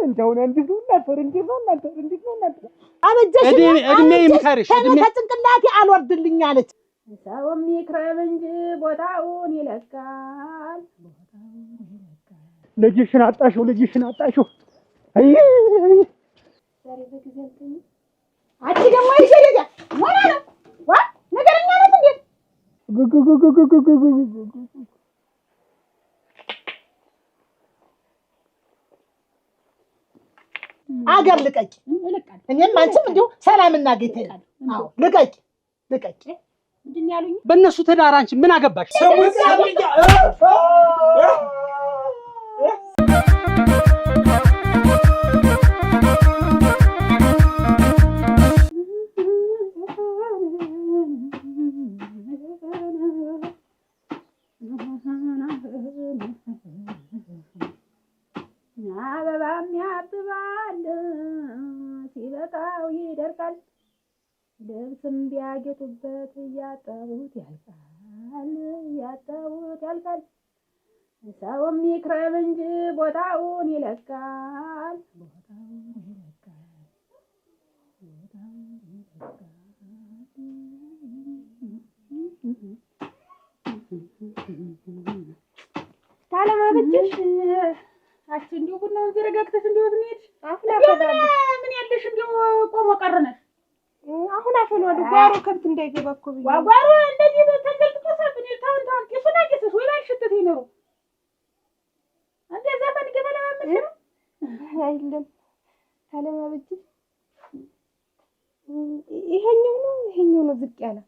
እንደውና እንዴት ነው አበጀሽ እድሜ ይምከርሽ እድሜ ከጭንቅላቴ አልወርድልኝ አለች። ሰው የሚክረም እንጂ ቦታውን ይለካል። ልጅሽን አጣሽው አይ ዛሬ በጊዜ አንቺ ደግሞ ይሸሪያ ሞራ ነው ዋ ነገርኛ ነው እንዴ አገር ልቀቂ እኔም አንቺም እንዲሁ ሰላም እናገኝተኝ። አዎ ልቀቂ ምንድን ያሉኝ በእነሱ ትዳር አንቺ ምን አገባሽ? አበባም ያብባል ሲበቃው ይደርቃል። ልብስም ቢያጌጡበት እያጠቡት ያልቃል። ሰውም ይክረም እንጂ ቦታውን ይለካል። ታለማበጀሽ አቺ እንዲሁ ቡናውን ዘረጋግተሽ እንዲሁ ትሄድ ምን ያለሽ እንዲሁ ቆሞ ቀረነሽ። አሁን አፈሏል ጓሮ ከብት እንዳይገባ እኮ ብዬ ጓሮ እንደዚህ ተንገልጥቶ ሰብኔ ታውን ቂሱና ቂስሽ ወይ ባልሽተት ይኖሩ እንደ ዘመን ገበላ ማለት አይደለም። ታለማበጀሽ ይሄኛው ነው ዝቅ ያለ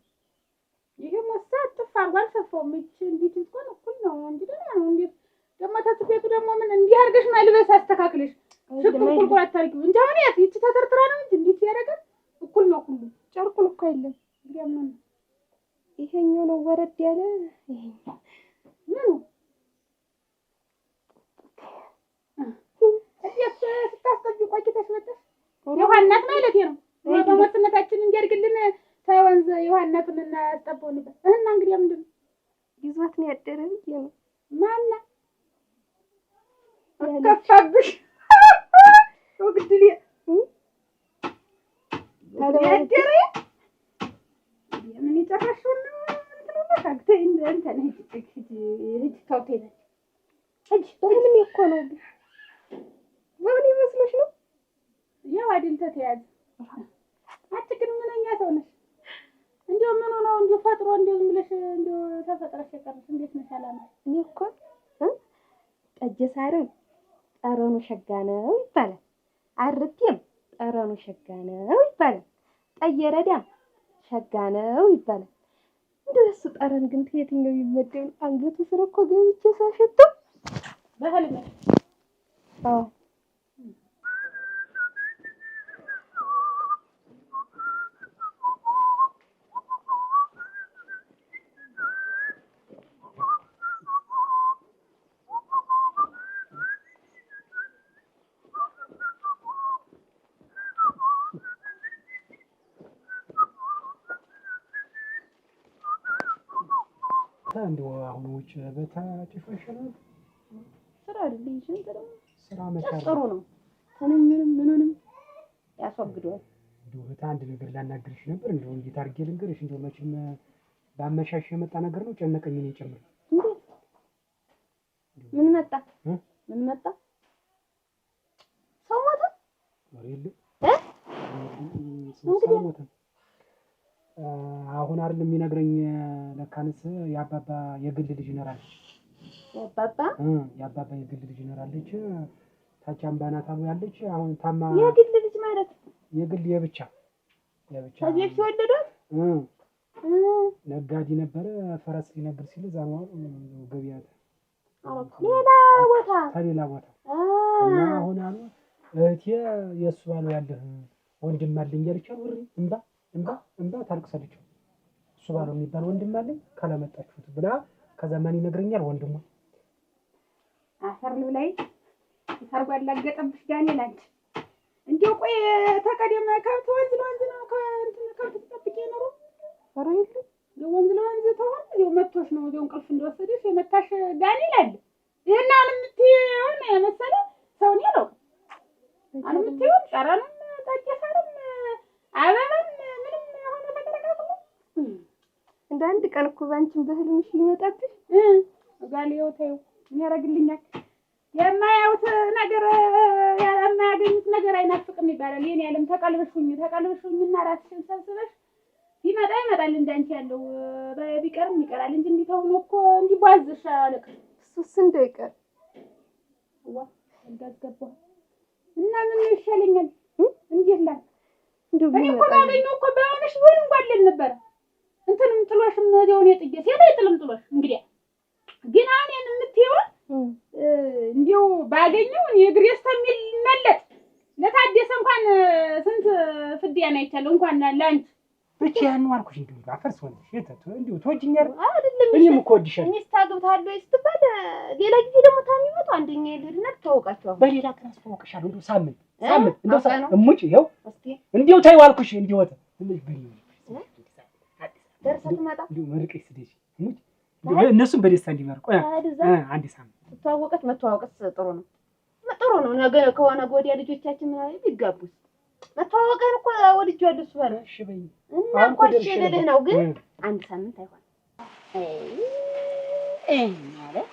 ይሄ መሳት ተፋርጓል ሰፋው ምች እንዴት እንኳን እኩል ነው እንዴ ደህና ነው እንዴ ደግሞ ተስቤቱ ደግሞ ምን እንዲህ አድርገሽ መልበስ አስተካክለሽ ሽኩል አታርጊው እንጂ አሁን ያት ይቺ ተተርትራ ነው እንጂ እንዴት ያደርጋል እኩል ነው ሁሉ ጨርቁን እኮ አይደለም እንግዲያም ነው ይሄኛው ነው ወረድ ያለ ይሄኛው እያስ ስታስጠብቂ ቆይተሽ መጣሽ ዮሐንስ ማለት ነው በሞትነታችን እንዲያርግልን ታይወንዝ ዮሐንስን እናስጠበው ነበር እና እንግዲህ ምንድን ይዟት ነው ያደረ ብዬ ነው ማና ከፋብሽ ወግድሊ ያደረ ምን ይተካሽውን ነው ታክተ እንተ ነህ እጅ ካውቴና እጅ ምንም እኮ ነው ምን ይመስልሽ ነው ያው አይደል ተያዝ አትክን ምንኛ ሰው ነሽ እንዴው ምን ነው እንዴው ፈጥሮ እንዴው ዝምብለሽ እንዴው ተፈጥረሽ የቀረሽ እንዴት ነሽ አላማ እኔ እኮ ጠጀ ሳረን ጠረኑ ሸጋ ነው ይባላል። አርቄም ጠረኑ ሸጋ ነው ይባላል። ጠየረዳም ሸጋ ነው ይባላል። እንደው እሱ ጠረን ግን የትኛው ይመደብ? አንገቱ ስር እኮ ገብቼ ሳሸተው በህልሜ አዎ እንደው አሁን ውጭ በታጭፈሽናል ስራ አይደለም ይችላል ስራ መቻል ጥሩ ነው ምንም ያስወግደዋል። እንደው አንድ ነገር ላናግርሽ ነበር እንደው እንዴት አድርጌ ልንገርሽ እንደው መቼም ባመሻሽ የመጣ ነገር ነው ጨነቀኝ እኔ ጨምር ምን መጣ ሰው ሞተ ወሬ ሰው ሞተ አሁን አይደለም የሚነግረኝ ለካንስ ያባባ የግል ልጅ ነራለች ያባባ የግል ልጅ ነራለች ታቻምባናታው ያለች አሁን ታማ የግል ልጅ ማለት የግል የብቻ ታዲያ ሲወለደው ነጋዴ ነበረ ፈረስ ሊነግር ሲል ዛማው ገበያት ሌላ ቦታ እና አሁን አሉ እህቴ የሱ ባለው ያለህ ወንድም አለኝ ያልቻው ወሪ እንባ ታልቅሳለች እሱ ባለው የሚባል ወንድም አለኝ ካላመጣችሁት ብላ ከዘመን ይነግረኛል ወንድሙ አፈር ላይ ሰርጓ ያላገጠብሽ ዳንኤል አንቺ እንዴው ቆይ ተቀደመ ከብት ወንዝ ነው ከብት ተጠብቄ ነው ፈራይል ወንዝ ተሆነ ይው መጥቶሽ ነው ይው እንቅልፍ እንደወሰደሽ የመታሽ ዳንኤል አለ ይሄን አሁን የምትይው ነው የመሰለ ቀን እኮ ባንቺም በህልምሽ ይመጣብሽ ጋሊው ተይው ምን ያደርግልኛል የማያዩት ነገር የማያገኙት ነገር አይናፍቅም ይባላል የኔ ዓለም ተቀልብሽኝና ራስሽን ሰብስበሽ ይመጣ ይመጣል እንዳንቺ ያለው ቢቀርም ይቀራል እንጂ እንዲተው ነው እኮ እንዲባዝሽ አለቅ እሱስ እንደው ይቀር ዋ እንዳትገባው እና ምን ይሻለኛል እንዴት ላይ እንደው እኔ እኮ ባገኘው እኮ ባይሆንሽ ምን እንጓለን ነበር እንትንም ጥሎሽም ወዲያውን የጥጌ ሴት አይጥልም ጥሎሽ እንግዲህ ግን አኔን የምትይው እንዴው ባገኘው የግሬስ ተሚል መለጥ ለታደሰ እንኳን ስንት ፍዲያ ነው ይቻለው እንኳን ላንቺ ብቻ ያንው አልኩሽ እንዴው አፈርስ ሆነሽ እተቱ እንዴው ተወጅኛል አይደለም እኔም እኮ ወድሻለሁ ሚስት አግብታለሁ ስትባል ሌላ ጊዜ ደግሞ ታሚመጡ አንደኛ ይልልና ተወቃቸው በሌላ ክላስ ተወቅሻለሁ እንዴው ሳምንት እንደው እሙጭ ይኸው እንዴው ታይው አልኩሽ እንዴው ወተ ትንሽ በኔ ደርሰት መጣ እንዴው መርቀሽ ስደሽ እሙጭ እነሱም በደስታ እንዲመርቁ አንድ ሳምንት ተዋወቀች መተዋወቅስ ጥሩ ነው ነገ ከሆነ ጎዲያ ልጆቻችን ምን አይደል ይጋቡስ መተዋወቀን እኮ ወድጄዋለሁ እሱ ባለ እሺ በይ እና እኮ እሺ ልልህ ነው ግን አንድ ሳምንት አይሆን ማለት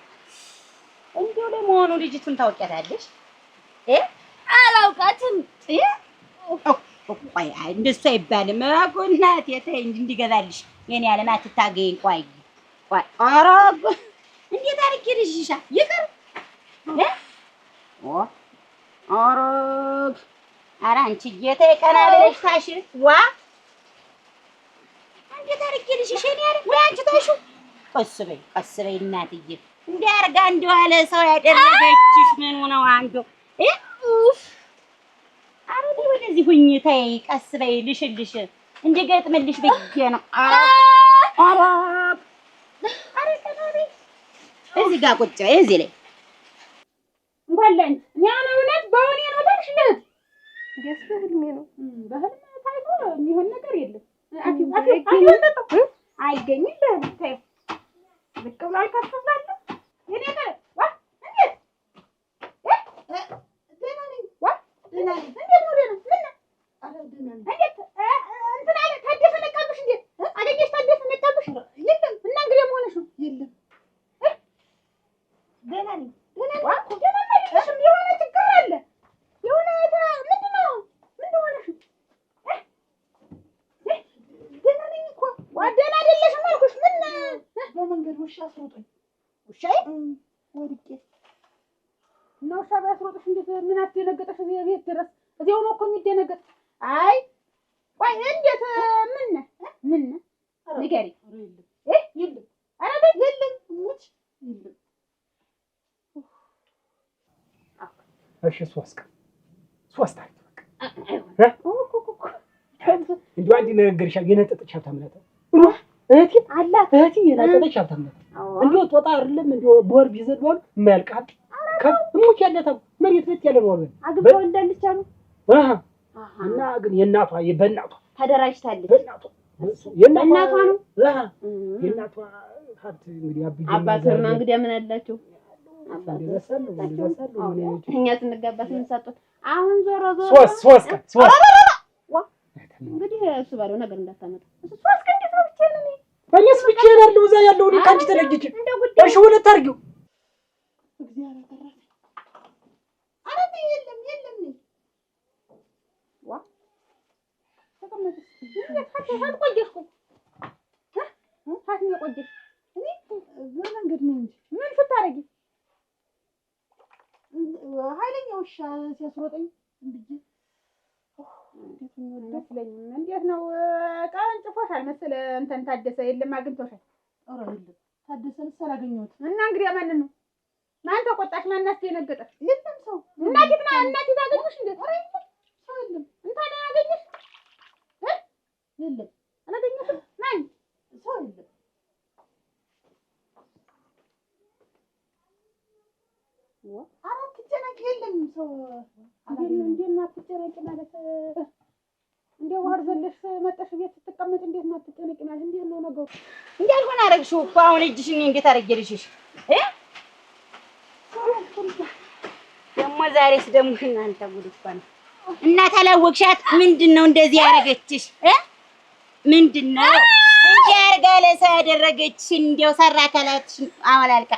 እንዴው ለመሆኑ ልጅቱን ታውቂያታለሽ አላውቃትም ቆይ እንደሱ አይባልም እኮ እናቴ ተይ እንጂ እንዲገዛልሽ የኔ ዓለም አትታገይኝ ቆይ ኧረ እንዴት አድርጌ ልሽሻ ይቅር ኧረ አንቺ ጌታዬ ቀና ብለሽ ታሽ ዋ እንዴት አድርጌ ልሽሽ የኔ ዓለም ወይ አንቺ ታሽው ቀስ በይ እናትዬ እንዲህ አድርጋ እንደው አለ ሰው ያደረገችሽ ምኑ ነው አንዱ ኧረ ወደዚህ ሁኚ ተይ ቀስ በይ ልሽልሽ እንዲገጥምልሽ ብዬሽ ነው ኧረ እዚህ ጋር ቁጭ በይ እዚህ ላይ እንኳን ላንቺ ያን እውነት በእውኔ ነው ታልሽለት ደስ በህልሜ ነው በህልሜ ታይቶ የሚሆን ነገር የለም አይገኝም በህልም ታይቶ ልክ ብሎ አልከፍላለሁ የኔ ነገር ዋ እንዴት ደህና ነኝ ዋ ደህና ነኝ እንዴት ነው ደህና ምን ኧረ ደህና ነኝ እንዴት እንትን አለ ታደሰ ነቃብሽ እንዴት አገኘሽ ታደሰ ነቃብሽ የለም እና እንግዲህ መሆንሽ ነው የለም ደህና ነኝ ዋ ደህና ነኝ የሆነ ችግር አለ የሆነ ምንድን ሆነሽ ደህና ነኝ እኮ ዋ ደህና አይደለሽም አልኩሽ ምን በመንገድ ውሻ አስሮጠኝ ውሻዬ ወድቄ እና ውሻ ቢያስሮጥሽ እንዴት ምን አትደነገጠሽ ቤት ድረስ እዚያው ነው እኮ የሚደነገጥ አይ ቆይ እንዴት ምን ንገሪ የለም ኧረ የለም ሙች የለም እሺ ሶስት አሪፍ በቃ እንደው አንድ ነገር ይሻል የነጠጠች ሀብታም ናት እህቴ አላት እህቴ የነጠጠች ሀብታም ናት እንደው ጦጣ አይደለም እንደው ቦር ቢዘድዋል የማያልቃል ከሙች ያለታው መሬት ለት ያለ ነው ወርበን አግብተው እንዳለች አሉ እና ግን የእናቷ በእናቷ ተደራጅታለች በእናቷ የእናቷ ነው የእናቷ ሀብት እንግዲህ አባትና እንግዲህ ምን አላቸው እንደዛሳለሁ እኛ ስንጋባ ስንሰጡት አሁን ዞሮ ሶስት እንግዲህ እሱ ባለው ነገር እንዳታመጣ ሶስት ቀን እንዴት ነው ብቻዬን እኔስ ብቻዬን ያለው እዛ ያለው እኔ ካንቺ ተለይቼ እሺ ሁለት አድርጊው እግዚአብሔር ተራራ አረተ የለም ዋ ተቀመጥ ቆየሽ እኔ በመንገድ ነው እንጂ ምን ስታረጊ ኃይለኛ ውሻ ሲያስሮጠኝ እንዴት ነው ቀን ጽፎሻል መሰለህ እንትን ታደሰ የለም አግኝቶሻል ኧረ የለም ታደሰን ሳላገኘሁት እና እንግዲህ ማንን ነው ማን ተቆጣሽ ማን አስደነገጠሽ የለም ሰው እናቴ ታገኘሽ እንዴ ኧረ የለም ሰው የለም እንታና ያገኘሽ የለም አላገኘሽም ማን ሰው የለም አራት ጨነቅ የለም ሰው እንዴት ነው አትጨነቂ ማለት እንደው ወር ዘለሽ መጣሽ ቤት ስትቀመጥ እንዴት ነው አትጨነቂ ማለት እንዴት ነው ነገሩ እንዳልሆነ አደረግሽው እኮ አሁን እጅሽን እንዴት አደረገልሽሽ ደግሞ ዛሬስ ደግሞ እናንተ ጉድ እኮ ነው እና ታላወቅሻት ምንድነው እንደዚህ ያደረገችሽ ምንድነው እንዲያርጋ ለሰው ያደረገች እንዲያው ሰራ ከላትሽ አወላልቃ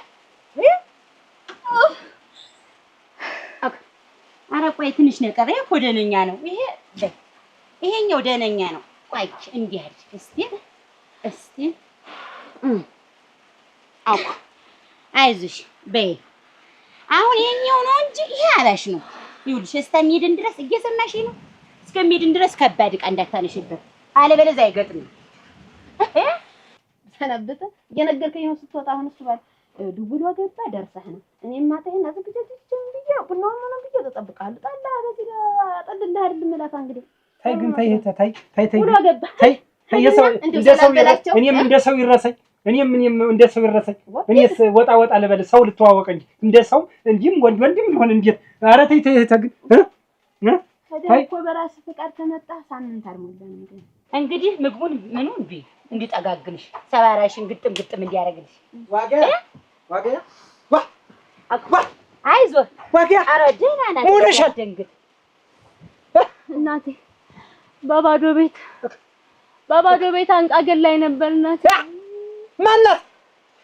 ኧረ ቆይ ትንሽ ነው የቀረ እኮ ደነኛ ነው ይሄኛው ደነኛ ነው ቆይ እንዲህ አድርግ እስቲ አውቅ አይዞሽ በይ አሁን ይሄኛው ነው እንጂ ይሄ አላሽ ነው ይኸውልሽ እስከሚሄድን ድረስ እየሰማሽ ነው እስከሚሄድን ድረስ ከባድ ዕቃ እንዳታነሽበት አለበለዚያ አይገጥም ሰነበተ እየነገርከኝ ነው ስትወጣ አሁን እሱ ባል ዱብሎ ገባ ደርሰህ ነው እኔም ማታዬን አዘግጀት ብዬ ቡናውን ምንም ብዬ ተጠብቃለሁ ጣላ በዚህ ጠልልህ አይደል መላፋ እንግዲህ ታይ ግን ታይ ዱብሎ ገባ ታይ የሰው እኔም እንደ ሰው ይረሳኝ እኔም እንደ ሰው ይረሳኝ እኔስ ወጣ ልበል ሰው ልተዋወቅ እንጂ እንደ ሰው እንጂም ወንድም ሊሆን እንዴት ኧረ ተይ ግን ታይ እኮ በራስ ፍቃድ ተመጣ ሳምንት አልሞላም እንግዲህ ምግቡን ምኑን ቢ እንዲጠጋግልሽ ሰባራሽን ግጥም እንዲያረግልሽ ዋጋ አይዞህ ዋጋ ኧረ ደህና ናት ደንግጥ እናቴ በባዶ ቤት አንቃገል ላይ ነበር እናቴ ማናት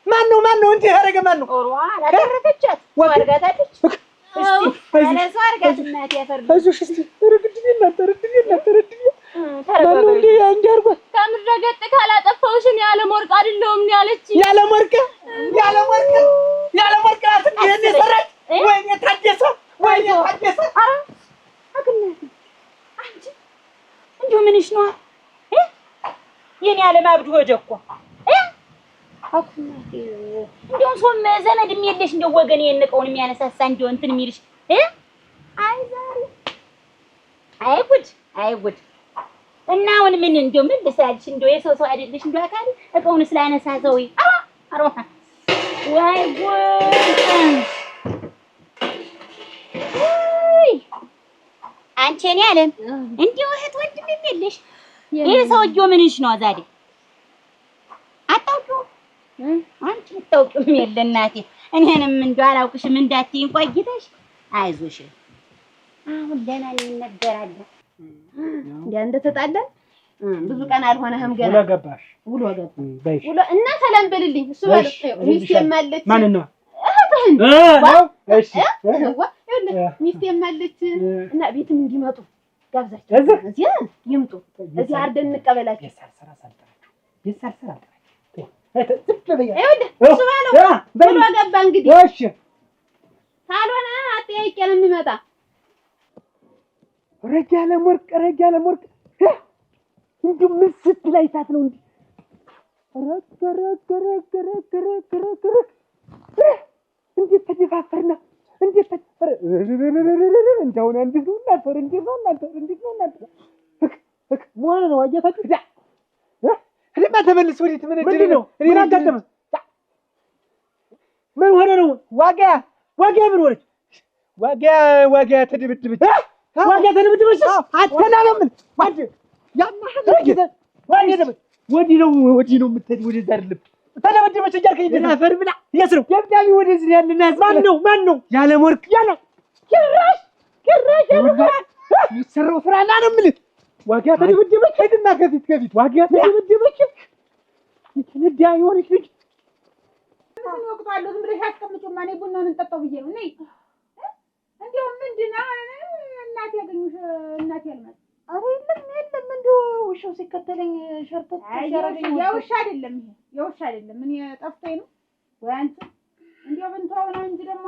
ማነው እንዴ ያረገ ማነው ኦሮዋ አላደረገቻት ወርጋታለች እስቲ አለሷ አርጋት እናቴ ያፈርዱ አይዞሽ እስቲ ረግድኝ ማነው እንዴ እንዲያርጎ ከምድረገጥ ካላጠፋውሽ ነው ያለ ወርቅ አይደለም ነው ያለች ያለ ወርቅ እንዴ ሰራች ወይኔ ታደሰ አረ አግናት አንቺ እንዴ ምንሽ ነው የኔ ዓለም አብዱ ወደኮ አኩናቴ እንደው ሶም ዘመድም የለሽ እንደው ወገን የነቀውን የሚያነሳሳ እንደው እንትን የሚልሽ አይ ዛሬ አይ ጉድ እና አሁን ምን እንደው ምን ልሳልሽ እንደው የሰው አይደለሽ እንደው አካል እቀውን ስላነሳሰው አሮሃ ወይ ጉድ አንቺ እኔ ዓለም እንደው እህት ወንድም የለሽ ይሄ ሰውዬው ምንሽ ነው ዛሬ አታውቂውም አንቺ አታውቂውም የለ እናቴ እኔንም እንደው አላውቅሽም እንዳትይኝ ቆይተሽ አይዞሽ አሁን ደህና እንነገራለን እንዴ እንደተጣላን ብዙ ቀን አልሆነህም ገና ውሎ ገባሽ እና ሰላም በልልኝ እሱ ባለ ሚስት የማለች ማን ነው እህትህን እሺ ሚስት የማለች እና ቤትም እንዲመጡ ጋብዛቸው እዚህ ይምጡ እዚህ አርደን እንቀበላቸው የሳር ስራ እሱ ባለው ብሎ ገባ እንግዲህ እሺ ካልሆነ አጠያይቄ ነው የሚመጣ ረጃለ ወርቅ እንዲሁ ምን ስትላይታት ነው እንዴ እንዴት ተደፋፈርና እንዴት እንደው እንዴት ነው እናንተ ሞነ ነው አያታችሁ ለማ ተመልስ ወዲት ምን ነው እኔን አጋጠመ ምን ሆነ ነው ዋጋ ምን ሆነች ዋጋ ተደብድብች አተናለምን ወዲህ ነው የምትሄድ ወደዛ አይደለም ተደብድበች እያልከኝ ደናፈር ብላ የት ነው ደብዳቤ ወደዚህ ያለና ማን ነው ያለ ወርቅ ጭራሽ ይሰራው ስራና ነው የምልህ ዋጋ ተደብድበች ሄድና ከፊት ዋጋ ተደብድበች ይትነዳ ይሆንሽ ልጅ ምን ወቅቷለሁ ዝም ብለሽ አስቀምጪው ማኔ ቡናውን እንጠጣው ብዬ ነው ነይ እንደው ምንድነው እናቴ ያገኙሽ እናቴ ያልመጣ አረ የለም እንደው ውሻው ሲከተለኝ ሸርተት ያረገኝ የውሻ አይደለም ምን ጠፍቶኝ ነው ወይ አንቺ እንደው ብንተው ነው እንጂ ደግሞ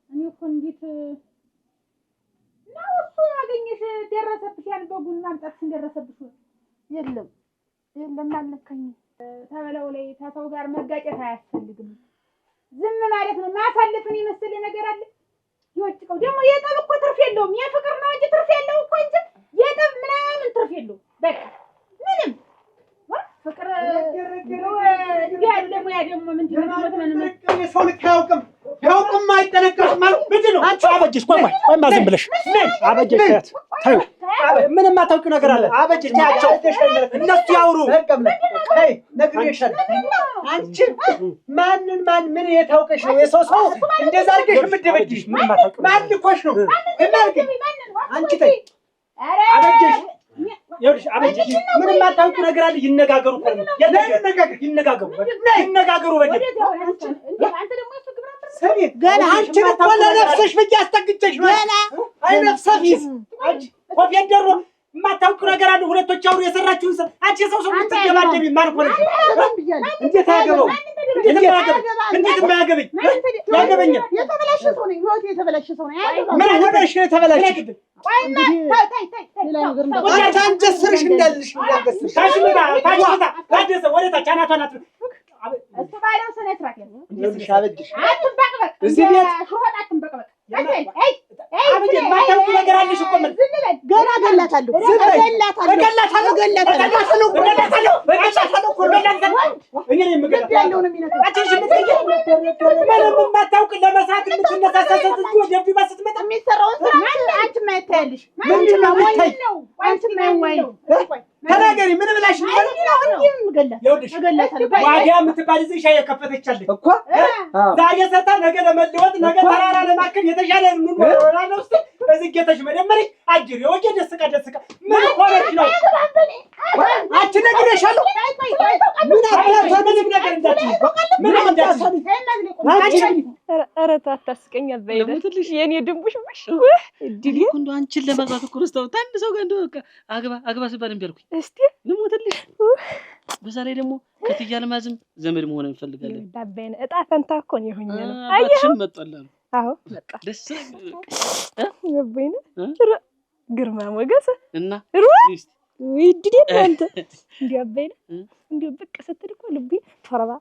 እኔ እኮ እንዴት ነው እሱ ያገኘሽ ደረሰብሽ ያን በጉን ማምጣት እንደረሰብሽ የለም አልነካኝ ተበለው ላይ ተሰው ጋር መጋጨት አያስፈልግም ዝም ማለት ነው ማሳለፍን የመሰለ ነገር አለ ይወጭቀው ደግሞ የጠብ እኮ ትርፍ የለውም የፍቅር ነው እንጂ ትርፍ የለው እኮ እንጂ የጠብ ምናምን ትርፍ የለው በቃ ምንም ፍቅር ያለ ሙያ ደግሞ ምንድን ነው ሰው ልክ ያውቅም አይጠነቀቅም ማለት ምንድን ነው አንቺ አበጀሽ ቆይ ዝም ብለሽ አበጀሽ ታዩ ምንም አታውቂው ነገር አለ አበጀሽ ያቸው እነሱ ያውሩ ነግሬሻል አንቺ ማን ምን የታውቀሽ ነው የሰው እንደዛ አድርገሽ ምትደበጅሽ ምንም አታውቂው ማን ልኮሽ ነው እናርግ አንቺ ተይ አበጀሽ ይኸውልሽ አበጀ ምንም አታውቁ ነገር አለ ይነጋገሩ እኮ ይነጋገሩ አንተ ደግሞ እሱ ግብራ ሰሚ ገና አንቺ እኮ ለነፍስሽ ብዬ አስጠግቼሽ ገና አይነፍሰፊስ አንቺ ኮፊ ደሮ የማታውቁ ነገር አለ ሁለቶች አውሩ የሰራችሁን አንቺ ሰው ትገባደቢ ማን ሆነ እንዴት ያገበው እንዴት ማያገበኝ ያገበኛል የተበላሸ ሰው ነው ህይወት የተበላሸ ሰው ነው ምን ሆነሽ የተበላሸ ቆይማ ታይ አንጀስርሽ እንዳልሽ ያገስሽ ታደሰ ወደ ታች አናቷን እሱ ባለው ስነ ስርዓት ነው ይልሽ አበጅሽ አትንበቅበቅ እዚህ ቤት ሹኸት አትንበቅበቅ አበጀ ማታውቁ ነገር አለሽ እኮ ምን ገና ገላታለሁ እኔ ነኝ የምገላት ያለው ነው የሚነግረው አንቺ ምንም የማታውቅ ለመስራት የምትነሳሳሰት እንጂ ደብድባ ስትመጣ የሚሰራውን ስራ አንቺ ማየት ታያለሽ ምንድን ነው የምታይ አንቺ ማየት ተናገሪ ምን ብላሽ ነው ይኸውልሽ ዋጋ የምትባል እዚህ ሻይ የከፈተቻለች እኮ ዛሬ ሰታ ነገ ለመለወጥ ነገ ተራራ ለማከል የተሻለ ኑሮ ወራለው እስቲ እዚህ ጌታሽ መደመረሽ አጅር የወጀ ደስቃ ምን ሆነሽ ነው አንቺ ነግሬሻለሁ ምን አባቷ ምንም ነገር እንዳትይ ምን እንዳትይ ኧረ ታስቀኛል በይደልሽ የኔ ድንቡሽብሽ እድል እንዶ አንቺን ለማግባት እኮ ረስተው አንድ ሰው ጋር እንደው አግባ ሲባል እምቢ አልኩኝ። እስቲ ልሞትልሽ። በዛ ላይ ደግሞ ከትያ ለማዝም ዘመድ መሆን እንፈልጋለን። ዳበይነ እጣ ፈንታ እኮ ነው የሆነ ነው። አያሽም መጣላል። አዎ መጣ ደስ ይበይነ ግርማ ሞገስ እና ይድዴ አንተ እንዲያበይነ እንዲው በቃ ስትል እኮ ልቤ ተረባ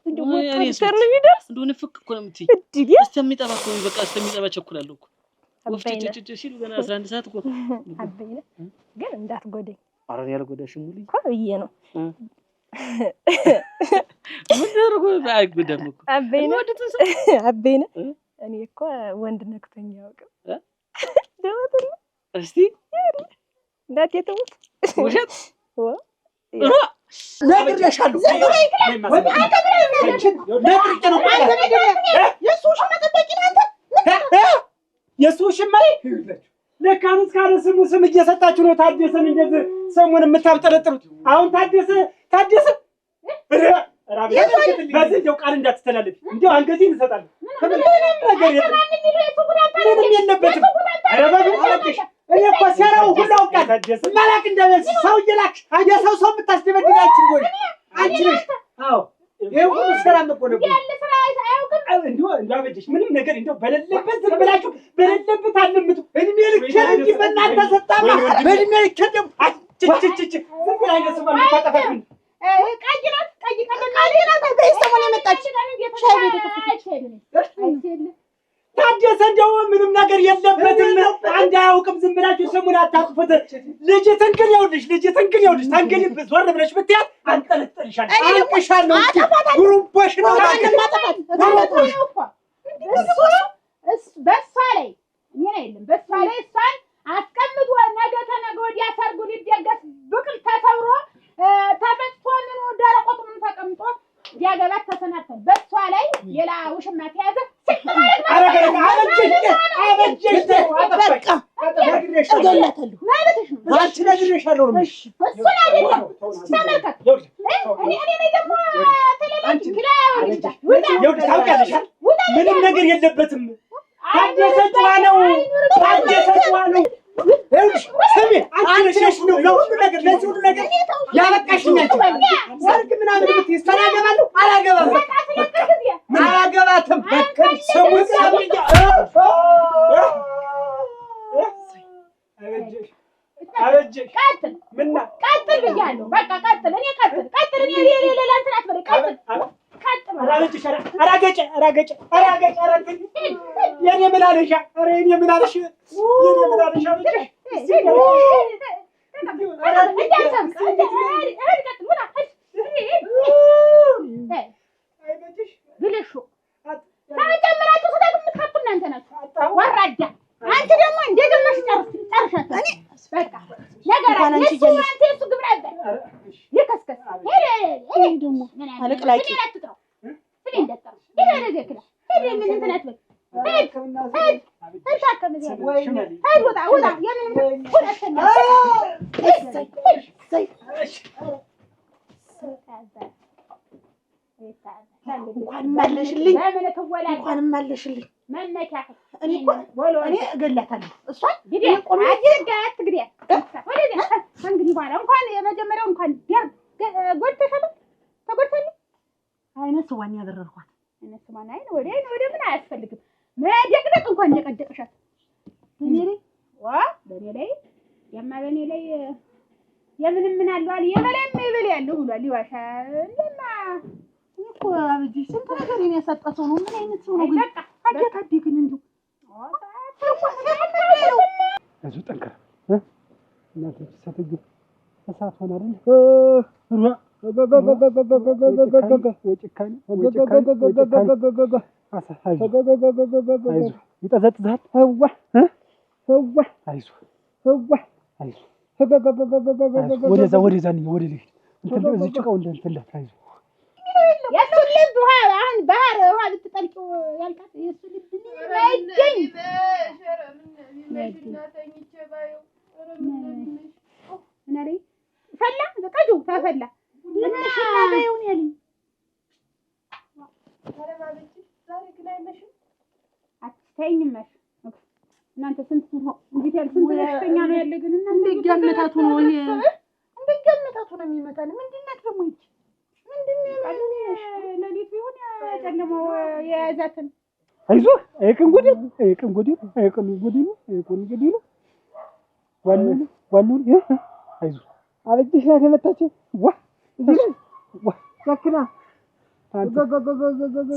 እንዲው ሞተር ነው የሚደርስ እንደሆነ ፍቅ እኮ ነው የምትይ እድዴ እስከሚጠባ እኮ በቃ እስከሚጠባ ቸኩላለሁ እኮ ወፍጭ ሲሉ ገና 11 ሰዓት እኮ አበይነ ግን እንዳትጎደኝ ኧረ እኔ አልጎዳሽም ሙሉ እኮ ብዬ ነው ምን ደርጎ አይጎዳም እኮ አበይነ እኔ እኮ ወንድ ነክቶኝ ያውቅም ደውተል እስቲ እንዳት የተውት ውሸት ነግሬሻለሁ የሱሽማ ለካንስ ካለ ስም እየሰጣችሁ ነው ታደሰን እንደዚህ ሰሞን የምታብጠለጥሉት አሁን ታደሰ በዚህ እንደው ቃል እንዳትተላለፊ እንደው አንገቴን እሰጣለሁ ምንም የለበትም እኔ እኮ ሰራው ሁሉ አውቃለሁ ማላክ እንደዚህ ሰው እየላክሽ የሰው የምታስደበድባችሁ ወይ አንቺ ነሽ አዎ ይሄው ሁሉ ሰራ መቆነቁ እንደው እንዳበጀሽ ምንም ነገር እንደው በሌለበት ዝም ብላችሁ በሌለበት አለምቱ እድሜ ልክ እንጂ በእናንተ ሰጣማ በእድሜ ልክ ደግሞ አጭጭጭጭ ዝም ብላ አይደለም የምታጠፋብኝ ታደሰ እንደው ምንም ነገር የለበትም አንድ አያውቅም ዝም ብላችሁ ስሙን አታጥፉት ልጅትን ግን ይኸውልሽ ታንገሊብ ዞር ብለሽ ብትያት አንጠለጥልሻለሁ አንቀሻለሁ ጉሩቦሽ ነው በሷ ላይ በሷ ላይ እሷን አስቀምጦ ነገ ተነገ ወዲያ ሰርጉ ሊደገስ ብቅል ተሰብሮ ተፈጭቶ ምኑ ደረቆቱ ምን ተቀምጦ ያገባት ተሰናተን በሷ ላይ ሌላ ውሽማ ተያዘ ምንም ነገር የለበትም ታደሰ ጨዋ ነው ስሚ አንቺ ነው ለሁሉ ነገር ለዚህ ሁሉ ነገር ያበቃሽኝ አንቺ ሰርግ ምናምን ብትይዝ ተናገባለሁ አላገባትም ስሙን ሰምኛ አበጀሽ ቀጥል ብያለሁ በቃ ቀጥል እኔ ሌላ እንትን አትበለኝ ቀጥል አላበጀሽ አራገጨ የኔ ምን አለሽ ብልሹ ተጨምራችሁ ስዳት የምትከቱ እናንተ ናችሁ ወራዳ አንቺ ደግሞ እንደጀመርሽ ጨርሻት በቃ ነገር አንቺ እሱ ግብረ አበል ይከስከስ ይሄ ደግሞ አለቅላቂ እንኳንም አለሽልኝ እንኳንም አለሽልኝ። እኔ እገላታለሁ እሷን እንግዲህ በኋላ እንኳን የመጀመሪያው እንኳን ጎድተሻል ተጎድተሻል። አይነ ስዋን ያበረርኳት አይነ ስዋን አይን ወደ ምን አያስፈልግም መደቅደቅ እንኳን እንደቀደቅሻት በኔ ላይ የማ በኔ ላይ የምንም ምን አለው አለ የበላይም ይበል ያለው ብሏል። ይዋሻል እንደማ እኮ አብጂ ስንት ነገር የሚያሳጣ ሰው ነው። ምን አይነት ሰው ነው ግን? አጀታዲ ግን እንደው እሱ ጠንከር እናት ሰተጁ እሳት ሆነ አይደል? ይጠዘጥዛል። ወደዛ ወደ ልሂድ እንትን እዚህ ጭቃው እንትን አይዞህ የእሱ ልብ ውሃ አሁን ባህር ውሃ ብትጠልቂው ያልቃት የእሱ ልብ አይገኝ ፈላ በቀዱ ታፈላ ምንሽናበውን ያለኝ አትተኝም መሽ እናንተ ስንት እንዴት ያለ ስንት በሽተኛ ነው ያለ ግን እናንተ እንደገመታቱ ነው ይሄ እንደገመታቱ ነው የሚመታን ምንድነው ደግሞ ይቺ ለሊት ቢሆን ጨለማው የያዛትን አይዞህ አይቅን ጉዲ ነው ዋሉ አይዞህ አበጅሽ ናት የመታችው ሰክና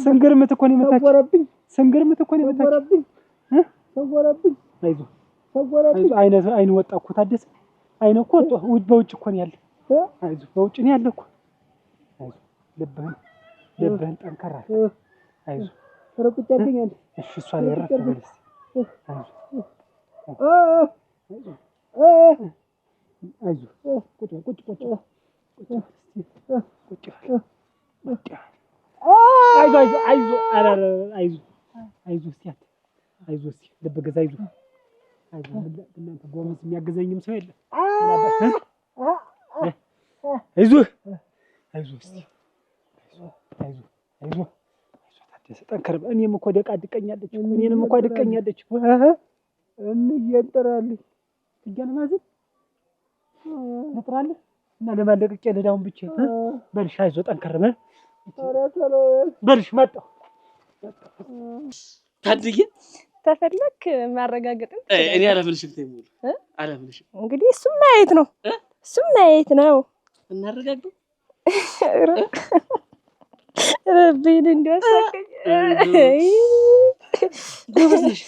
ስንግርምት እኮ ነው የመታችው ሰወረብኝ አይዞህ አይን ወጣ እኮ ታደሰ አይነ እኮ በውጭ እኮ ነው ያለ አይዞህ በውጭ ነው ያለ እኮ ልብህን ጠንከር አለ አይዞህ ረቁጫልኛል እሺ እሷ ላይ ረፍ በልስ አይዞህ ቁጭ አይዞህ እስኪ ልብ ገዛ አይዞህ እናንተ ጎመዝ የሚያገዘኝም ሰው የለም አይዞህ እስኪ አይዞህ ታደሰ ጠንከር እኔም እኮ ደቃድቀኛለች እንየንጠራለህ ትገለማዘን ነጥራለህ እና ለማለቀቅ ለዳውን ብቻ በልሽ አይዞህ ጠንከር በልሽ መጣሁ ታድዬ ተፈለክ ማረጋገጥ እኔ አላምንሽም ተይሙሉ አላምንሽም እንግዲህ እሱም ማየት ነው እናረጋግጥ ረቢን እንዲያሳከኝ ጎበዝ ነሽ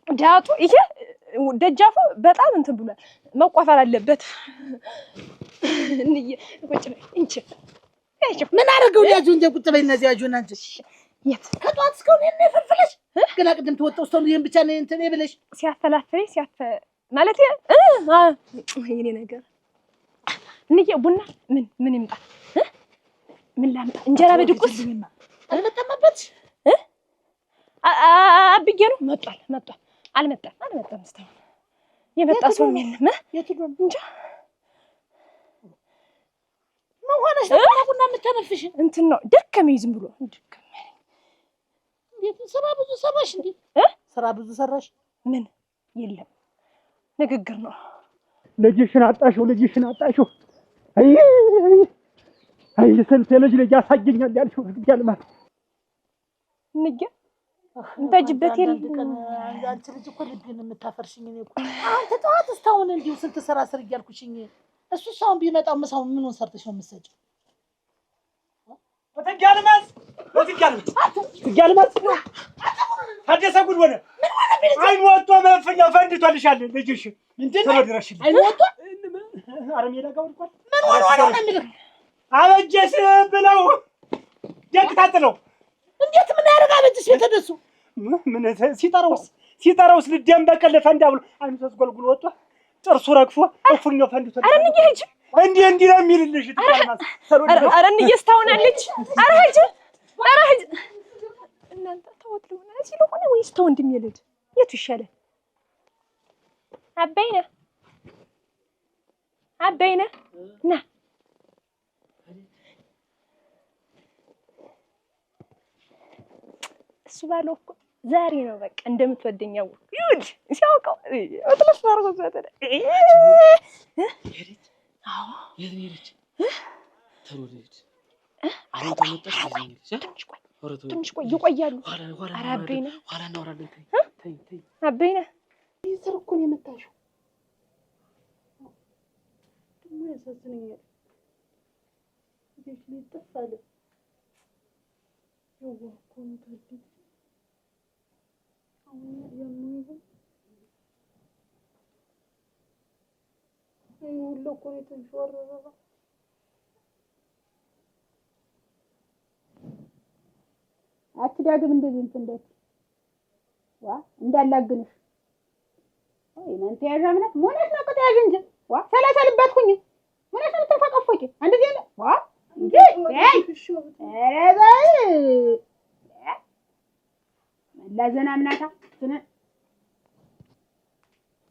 ዳጡ ይሄ ደጃፉ በጣም እንትን ብሏል መቆፈር አለበት ቁጭ በይ እንቺ ምን አደረገው ያጁ እንደ ቁጭ በይ እነዚህ ያጁን አንቺ የት ከጧት እስካሁን የነፈፈለሽ ገና ቅድም ተወጣው እስካሁን ይሄን ብቻ ነው እንትን ይብለሽ ሲያፈላፍለኝ ማለት የኔ ነገር እንዬ ቡና ምን ይምጣ ምን ላምጣ እንጀራ በድቁስ አልመጣመበት አብዬ ነው መጣል አልመጣም እስካሁን የመጣ ሰው የለም እንጃ ምን ሆነሽ ቡና የምትነፍሽ እንትን ነው ደከመኝ ዝም ብሎ ደከመኝ እንዴት ስራ ብዙ ሰራሽ እንዴ ስራ ብዙ ሰራሽ ምን የለም ንግግር ነው ልጅሽን አጣሽው አይ ስንት ልጅ ያሳየኛል ያልሽው ያልማት ንገ እንታጅበት የለም አንቺ ልጅ እኮ ልብን የምታፈርሽኝ እኔ እኮ አንተ ተዋት እስካሁን እንዲሁ ስንት ስራ ስር እያልኩሽኝ እሱ ሳውን ቢመጣው ምሳው ምኑን ሰርተሽ ነው የምትሰጪው ወተጋልማስ ታደሰ ጉድ ሆነ አይን ወጥቶ መፈኛ ፈንድቷልሻል ልጅሽ ተመድረሽልኝ አይን ወጥቶ አረሜዳ ጋር ወጥቷል ምን ሆነ ነው የሚልህ አበጀሽ ብለው ደግ ታጥለው እንዴት ምን ያደርጋል እጅሽ የተደሱ ምን ሲጠራውስ ልደም በቀለ ፈንዳ ብሎ አንተስ ጎልጉሎ ወጣ ጥርሱ ረግፎ እፉኛው ፈንድቶ ኧረ እንዬ ሂጂ እንዲህ ነው የሚልልሽ ትባልማስ ኧረ እንዬ እስታውናለች ኧረ ሂጂ እናንተ ተወት ለሆነ እዚህ ለሆነ ወይስ ተወንድም ይልድ የቱ ይሻላል? አበይነ ና እሱ ባለው እኮ ዛሬ ነው በቃ እንደምትወደኝ አወቅኩ። ይኸውልሽ ሲያውቀው ወጥለሽ ማርጎ ዘተደ አዎ የት ተሮደች አሁን ተመጣጣ ትንሽ ቆይ ይቆያሉ። ኧረ አበይነ ኋላ እናወራለን። ተይ አበይነ ይስር እኮ ነው የመታሽው። ደግሞ ያሳዝነኛል። ልጅ ሊጠፋለ የዋኮን ታዲ አሁን ያምኑ ሁሉ እኮ ነው የተንሸዋረረው። አትዳግም እንደዚህ እንትን ዋ እንዳላግንሽ ወይ ማን ተያዣ ምናምን ሞነሽ ነው ከተያዥ እንጂ ዋ ሰላሳ ልባትኩኝ ሞነሽ ነው ተፈቀፈቂ አንድ ጊዜ ዋ እንጂ ኧረ ለዘና ምናታ ስነ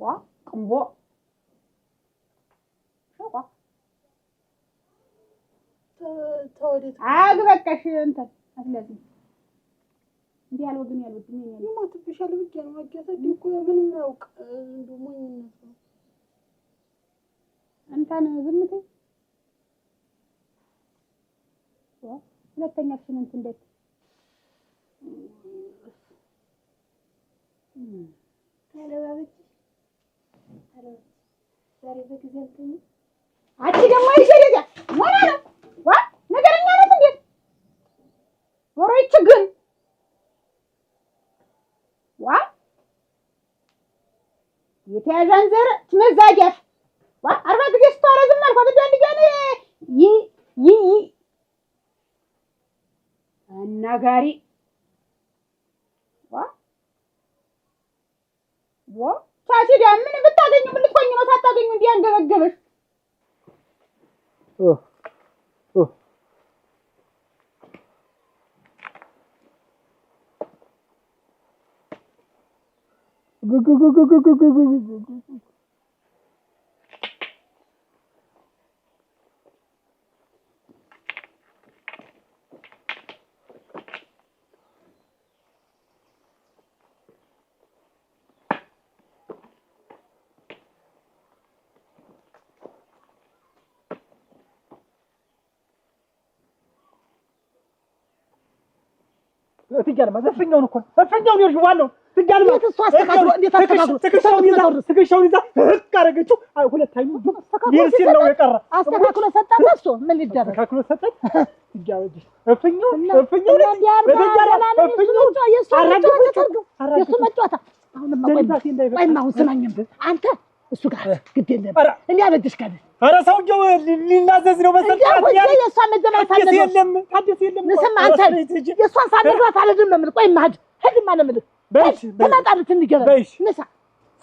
ዋ ቅንቦ ሸቋ ተወዴት አግበቀሽ እንትን አትለዚህ እንዴ ያለው ግን ያለው ምን ያለው ይሞትብሻል ብቻ ነው አጋታ ዲኮ ምንም ያውቅ እንደሞ ይነሳ አንተን ዝምቴ ሁለተኛ ሽንት እንዴት ታለባበች ዛሬ በጊዜ እንትን አቺ ደግሞ ይሸሪያ ሞና ነው ዋ ነገርኛ ናት እንዴ ወሮች ግን ዋ የተያዣን ዘር ትመዛጃፍ ዋ 40 ጊዜ ስታረዝም አልኳት እንደልጋኔ ይ አናጋሪ ዋ ታሲዳ ምን ብታገኙ ምን ልትቆኝ ነው ሳታገኙ እንዲህ አንገበገበሽ ትጋልማ ዘፈኛውን እኮ ዘፈኛውን ይርሽ ዋናው ትጋልማ እሱ አስተካክሎ እንዴት አስተካክሎ ትከሻውን ይዛ ህቅ አደረገችው። አይ ሁለት አይኑ ይርሲል ነው የቀረ አስተካክሎ ሰጣት። እሱ ምን ሊደረግ አስተካክሎ ሰጣት። ትጋልጂ ዘፈኛው የሱ መጫወታ አሁንማ ቆይማ አሁን ስማኝም አንተ እሱ ጋር ግድ የለም እኔ አበድሽካለሁ። ኧረ ሰውዬው ሊናዘዝ ነው መሰለኝ። የእሷ መዘማት አለ አዲስ የለም ንስማ አንተ የእሷን ሳልነግራት አልሄድም ነው የምልህ። ቆይማ ሂድማ ነው የምልህ። ትመጣለች እንዲገባ ንሳ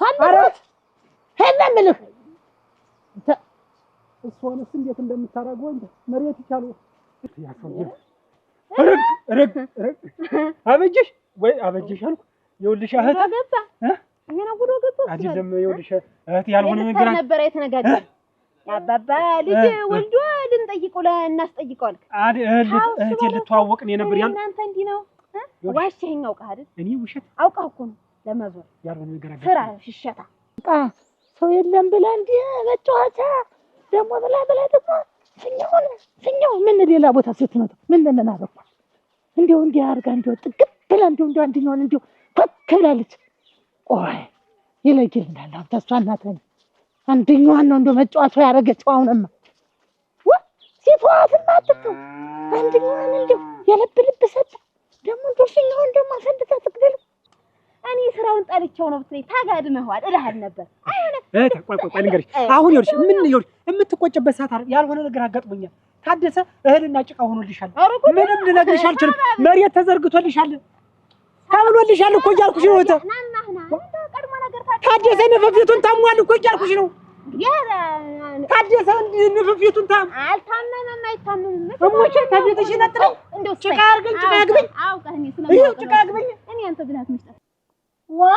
ሳልነግራት ሂድ ነው የምልህ። እሷንስ እንዴት እንደምታረገው እንደ መሬት ይቻሉ ያፈው ረግ አበጀሽ ወይ አበጀሽ አልኩ። ይኸውልሽ እህት ገባ እኔ ነው ጉዶ ገባ አይደለም። ይኸውልሽ እህት ያልሆነ ነገር ነበር የተነጋገረ ያባባ ልጅ ወልዶ ልንጠይቀው እናስጠይቀው አልክ እህቴ ልትዋወቅ ነው ነበር ያን እናንተ እንዲህ ነው ዋሽኸኝ አውቀህ አይደል? እኔ ውሸት አውቀህ እኮ ነው ለማዞር ያልሆነ ነገር አገኘ ስራ ሽሸታ ሰው የለም ብላ እንደ መጫወቻ ደግሞ ብላ ደግሞ ስኛው ምን ሌላ ቦታ ስትመጣ ምን አደረኳ እንደው እንዲህ አድርጋ እንደው ጥግብ ብላ እንደው አንደኛውን እንደው ኮክ ብላለች። ቆይ ይለጊል እንዳለ ተስፋ እናተኝ አንደኛዋን ነው እንደው መጫወቻ ያደረገችው። አሁንማ ሲቷትም አትተው አንደኛዋን እንደው የልብ ሰጣ ደግሞ እንደሽኛውን ደግሞ አሰንድታ ትቅደል። እኔ ስራውን ጠልቼው ነው ብትለኝ ታጋድመዋል እልሃል ነበር። ቆይ ልንገርሽ አሁን ይኸውልሽ ይኸውልሽ የምትቆጭበት ሰዓት አይደል? ያልሆነ ነገር አጋጥሞኛል። ታደሰ እህልና ጭቃ ሆኖልሻል። ምንም ልነግርሽ አልችልም። መሬት ተዘርግቶልሻል ተብሎልሻል እኮ እያልኩሽ ነው። ታደሰ ንፍፊቱን ታሟል እኮ እያልኩሽ ነው። ታደሰ ንፍፊቱን አልታመመም አይታመምም። እሞቼ ከቤትሽ ነጥረኝ እንደው ጭቃ አድርገኝ ጭቃ ያግበኝ አውቀህ እኔ ይኸው ጭቃ ያግበኝ እኔ አንተ ብላት መስጠት ዋ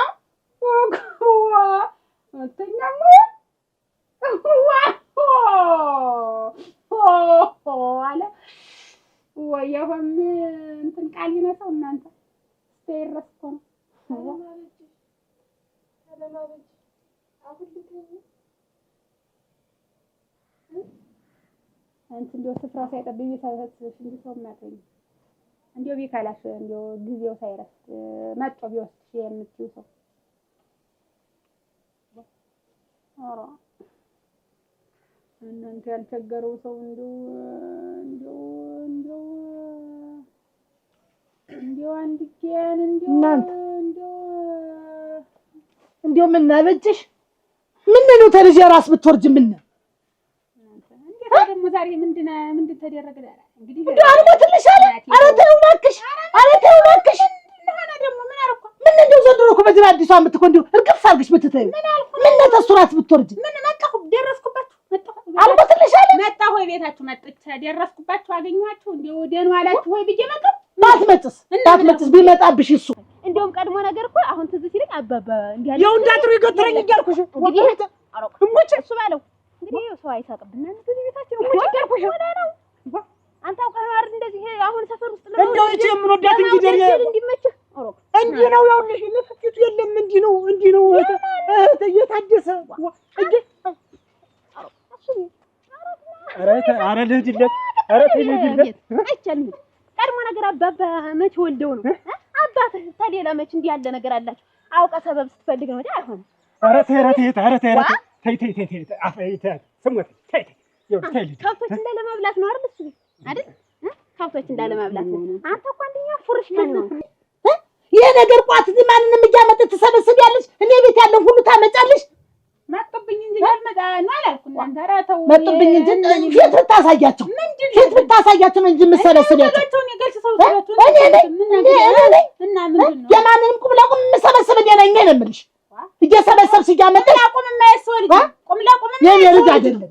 አተኛም አለ ወይ አሁን እንትን ቃል ይነሳው እናንተ ተይረስኮ ነው አንተ እንደው ስፍራ ሳይጠብኝ ሳይሰጥሽ እንዴ ሰው ማጠኝ እንደው ቢካላሽ እንደው ጊዜው ሳይረስ መጥቶ ቢወስድሽ የምትይው ሰው ኧረ እናንተ ያልቸገረው ሰው እንደው አንድ ቀን እንደው ምን አበጅሽ? ምን ነው ተልጅ ራስ ብትወርጅ ምን እንዴት ደግሞ ዛሬ ምንድን ተደረገ? እንግዲህ እንደው አልሞትልሻለሁ። ኧረ ተው እባክሽ፣ ኧረ ተው እባክሽ። ደግሞ ምን አልኩ? ምን እንደው ዘንድሮ እኮ በዚህ አዲሱ ዓመት እኮ እንደው እርግፍ አድርግሽ ብትተይው ምን ነው ተሱ ራስ ብትወርጅ ምን መጣሁ ደረስኩባችሁ አልሞትልሻለሁ። መጣሁ ወይ ቤታችሁ መጥቼ ደረስኩባችሁ አገኘኋችሁ እንደው ደህና ዋላችሁ ወይ ብዬ መጣሁ። ባትመጭስ ቢመጣብሽ እሱ እንደውም ቀድሞ ነገር እኮ አሁን ትዝ ሲለኝ አባባ እንዲያ ይኸው እንዳጥሩ ይገትረኝ እያልኩሽ እንግዲህ እሞቼ እሱ ባለው እንግዲህ ሰው አይሳቅብና እንግዲህ ቤታችን እኮ እያልኩሽ ነው። አንተ አውቀህ ነው አይደል እንደዚህ አሁን ሰፈር ውስጥ ነው እንደው እቺ የምንወዳት እንግዲህ እንዲመችህ እንዲህ ነው ያውልሽ ንፍፊቱ የለም እንዲህ ነው እየታደሰ እንዴ ኧረ ልሂድለት ኧረ ልሂድለት አይቻልም። ቀድሞ ነገር አባባ መች ወልደው ነው አባትህ ተሌላ መች እንዲህ ያለ ነገር አላችሁ አውቀህ ሰበብ ስትፈልግ ነው አይደል? አይሆንም። ኧረ ተይ አፈይተ ስሙት ተይ ከብቶች እንዳለመብላት ነው አይደል? እሱ አይደል ከብቶች እንዳለመብላት ነው። አንተ እኮ አንደኛ ፉርሽ ነው ይሄ ነገር ቋት እዚህ ማንንም እያመጣች ትሰበስቢያለሽ። እኔ ቤት ያለው ሁሉ ታመጫለሽ። መጡብኝ እንጂ ያልመጣ ነው አላልኩም። እናንተ ኧረ ተው መጡብኝ እንጂ ፊት ብታሳያቸው ነው እንጂ የምትሰበስቢያቸው እና ምንድን ነው የማንንም ቁም ለቁም የምሰበስብ እኔ ነኝ ነው የምልሽ። እየሰበሰብሽ እያመጣሽ ቁም የማያስወው ልጅ ቁም ለቁም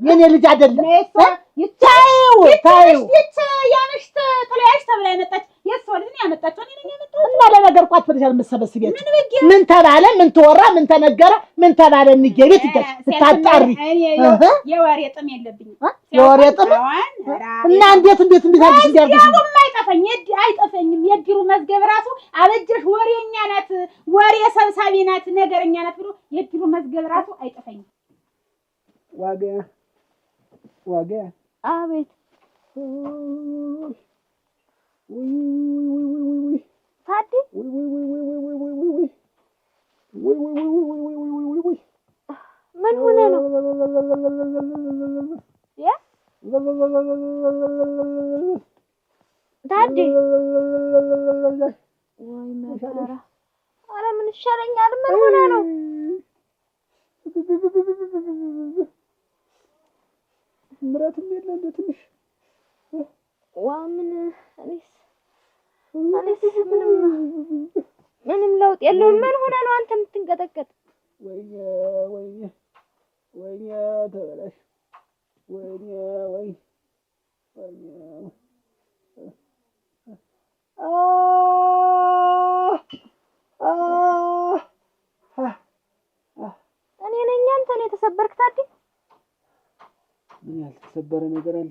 የኔ ልጅ አይደለም ታዩ ያነሽት ተለያይሽ ተብላ የመጣች የሰው ልጅ ነው ያመጣችው። እኔ ነኝ ያመጣሁት እና ለነገር ቋት ፍርሻል የምትሰበስቢያቸው ምን ተባለ ምን ተወራ ምን ተነገረ ምን ተባለ እንገቤት ታጣሪ የወሬ ጥም የለብኝም። የወሬ ጥም እና እንዴት አድርግሽ እንዲያርግሽ አይጠፈኝም። የድሩ መዝገብ ራሱ አበጀሽ ወሬኛ ናት ወሬ ሰብሳቢ ናት ነገረኛ ናት ብሎ የድሩ መዝገብ ራሱ አይጠፈኝም። ዋጋ አቤት ታዲ ምን ሆነ ነው ታዲ ወይ መከራ ኧረ ምን ይሻለኛል ምን ሆነ ነው ምራትም የለ እንደ ትንሽ ምን እኔስ ምንም ለውጥ የለውም። ምን ሆነ ነው አንተ የምትንቀጠቀጥ? ወይኔ ተበላሽ ወይኔ እኔ ነኝ አንተ ነው የተሰበርክ ታዲ? ምን ያልተሰበረ ነገር አለ?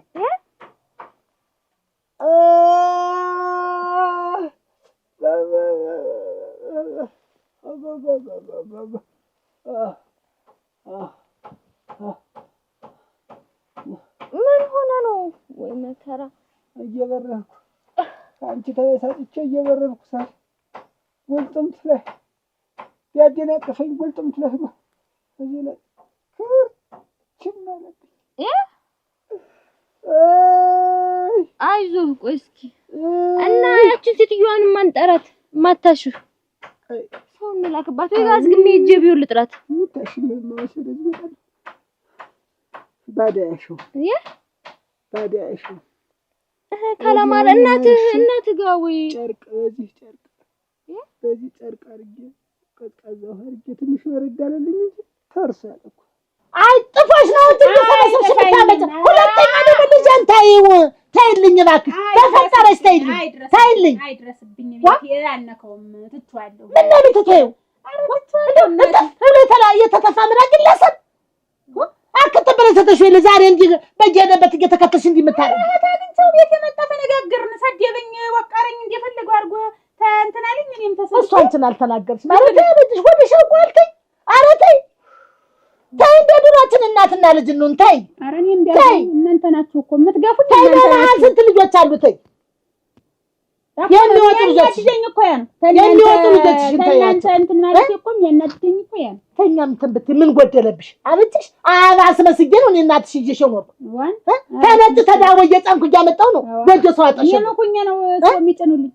ምን ሆነ ነው? ወይ መከራ እየበረርኩ አንቺ ተበሳጭቼ እየበረርኩ ሳል ወልጥምት ላይ ያደናቀፈኝ ወልጥምት ላይ ነው እዚህ ላይ ማለት አይዞህ ቆይ እስኪ እና ያችን ሴትዮዋን ማንጠራት ማታሽህ ሰው እንላክባት ወይ ጋዝ ግን ሄጄ ቢሆን ልጥራት ታሽኝ ማውሰድ ይችላል ባዳያሽው ካላማረ እናትህ ጋር ወይ በዚህ ጨርቅ አድርጌ ቀዝቃዛ ውሃ አድርጌ ትንሽ ወረድ አለልኝ እንጂ ፈርሷል እኮ። አይ ጥፎሽ ነው እንጂ ተሰበሰብሽ ብታመጭ። ሁለተኛ ደግሞ ልጄን ተይው፣ ተይልኝ እባክሽ በፈጠረሽ ተይልኝ፣ ተይልኝ። አይድረስብኝ ቤት ያልነከውም ትቷለሁ። ምን ነው ልትተይው? የተተፋ ምራቅ ግለሰብ አክትብረ ሰተሽ ወይ ዛሬ እንዲህ በየሄደበት እየተከተልሽ እንዲህ የምታደርጊ ሰው ቤት የመጣ ተነጋገርን፣ ሰደበኝ፣ ወቀረኝ፣ እንደፈለገው አድርጎ እንትን አለኝ። እኔም ተሰብኩ። እሷ እንትን አልተናገርሽ ማለት ያለሽ ወደሽ አውቋልከኝ። ኧረ ተይ ተይ፣ እንደ ድሮችን እናትና ልጅ እንሁን። ተይ ኧረ እኔም ቢያንስ እናንተ ናችሁ እኮ የምትገፉት። ተይ በረሃ ስንት ልጆች አሉ። ተይ የሚወጡ ልጆች እኮ ያ ነው የሚወጡ ልጆችሽን ተይ። እናንተ እንትን ማለት እኮ የእናትሽኝ እኮ ያ ነው። ተኛም እንትን ብትይ ምን ጎደለብሽ? አብጭሽ አስመስዬ ነው እኔ እናትሽ ይዤሽ ኖርኩ። ተነጭ ተዳወ እየጫንኩ እያመጣሁ ነው ደጆ ሰው አጠሽ ነው ኩኛ ነው ሰው የሚጭኑልኝ።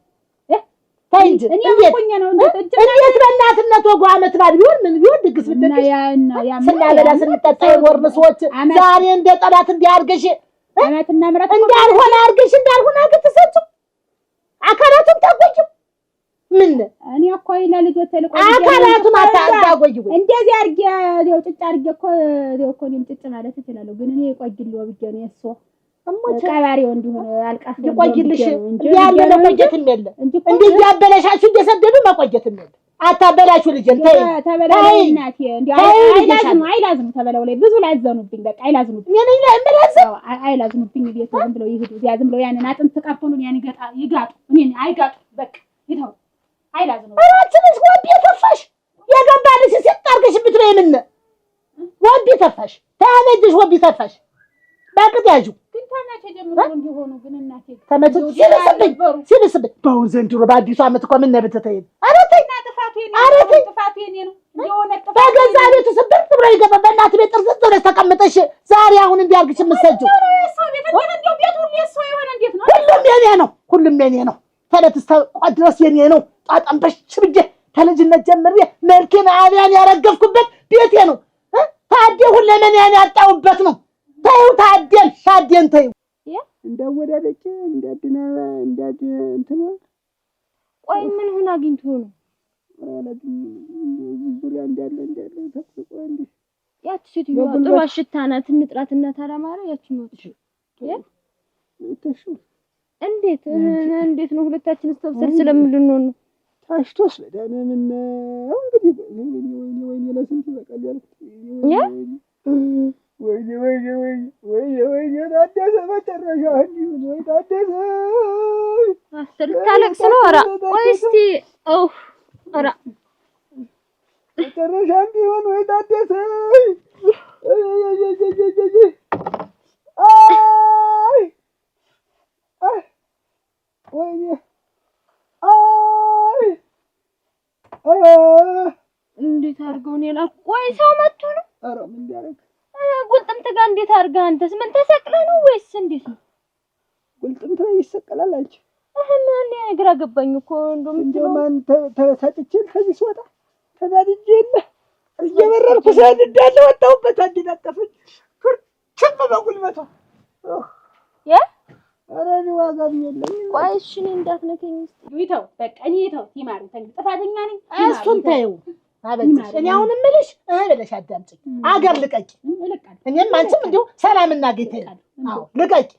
ተይ እንጂ እንዴት በእናትነት ወጉ ዓመት በዓል ቢሆን ምን ቢሆን ድግስ ብትደግሽ ስናበላ ስንጠጣ የኖርን ሰዎች ዛሬ እንደ ጠላት እንዲያርገሽ ዓመትና ምረት እንዳልሆነ አርገሽ እንዳልሆነ አርገሽ ተሰጡ አካላቱን ታቆዩ። ምን እኔ እኮ ለልጆቼ ልቆ አካላቱን አታቆዩ። እንደዚህ አርጌ ነው ጭጭ አርጌ እኮ እኔም ጭጭ ማለት እችላለሁ፣ ግን እኔ ቆይልው ብዬ ነው እሱ ቀባሪው እንዲሆን አልቃፍ ይቆይልሽ ያለ መቆየትም የለ እንዴ ያበላሻችሁ እየሰደዱ መቆየትም የለ። አታበላሹ ልጅን ተይ ተበላው እናቴ እንዴ አይላዝም ተበላው ላይ ብዙ ላዘኑብኝ። በቃ አይላዝኑብኝ እኔ ላይ ምራዘው አይላዝኑብኝ። ቤት ዝም ብለው ይሄዱ ያ ዝም ብለው ያንን አጥንት ቀርቶ ነው ያን ይጋጡ እኔ አይጋጡ በቃ ይተው አይላዝኑ። አራችንስ ወንድ የተፋሽ የገባልሽ ሲጣርገሽ ብትበይ ምን ወንድ ተፋሽ ታያለሽ ወንድ ተፋሽ ባቅት ያጁ ግን ተመቸ ጀምሮ እንዲሆኑ ግን እናቴ ተመቸ ሲልስብኝ በአሁን ዘንድሮ በአዲሱ ዓመት እኮ ምን ነብተተይ ኧረ ተይ ጥፋቴ ነው የሆነ በገዛ ቤቱ ስብርት ብሎ ይገባ በእናት ቤት ጥርጥር ብለሽ ተቀምጠሽ ዛሬ አሁን እንዲያርግሽ የምትሰጂው ሁሉም የኔ ነው። ተለትስ ድረስ የኔ ነው። ጣጣምበሽ ብዬ ከልጅነት ጀምሬ መልኬን አብያን ያረገፍኩበት ቤቴ ነው። ታዴ ሁለመን ያን ያጣውበት ነው። ተይው ታዴን ተይው እንዳወዳደች እንዳድና እንዳድ እንትና ቆይ ምን ሆነ አግኝቶ ነው ዙሪያ እንዳለ ተስቆ እንዴ ያቺ ሴትዮ ጥሩ አሽታ ናት። እንጥራትና ታላማራ ያቺ ነው ተሹ እንዴት ነው ሁለታችን ተሰብሰብ ስለምንድነው ነው ታሽቶስ ለዳነ ምን እንግዲህ ወይኔ ለስንት በቀል ወይኔ ታደሰ መጨረሻ እንዲሁ ወይ ታደሰ አስተልታለቅስ ነው። ኧረ ቆይ እስቲ ኧረ መጨረሻ እንዲሆን ወይ ታደሰ ወይኔ እንዴት አድርገው ነው የላኩ? ቆይ ሰው መጥቶ ነው? ኧረ ምን ያደርግ ጉልጥምት ጋር እንዴት አድርገህ አንተስ ምን ተሰቅለህ ነው ወይስ እንዴት ነው? ጉልጥምት ላይ ይሰቀላል አንቺ? እኔ ግራ ገባኝ እኮ እንደው ማን ተሰጥቼ ከዚህ ስወጣ ተናድጄ የለ እየበረርኩ ሰዓት እንዳለ ወጣሁበት። አንዲናጠፈኝ ኩርችም በጉልበቷ ኧረ እኔ ዋጋም የለኝም። ቆይ እሺ እኔ እንዳትነከኝ ይተው በቃ እኔ ይተው ይማሩ ጥፋተኛ ነኝ። እሱን ተይው አበልሽ። እኔ አሁን እምልሽ ብለሽ አዳምጪኝ። አገር ልቀቂ። እኔም አንቺም እንዲሁ ሰላም እናገኝ። አዎ ልቀቂ።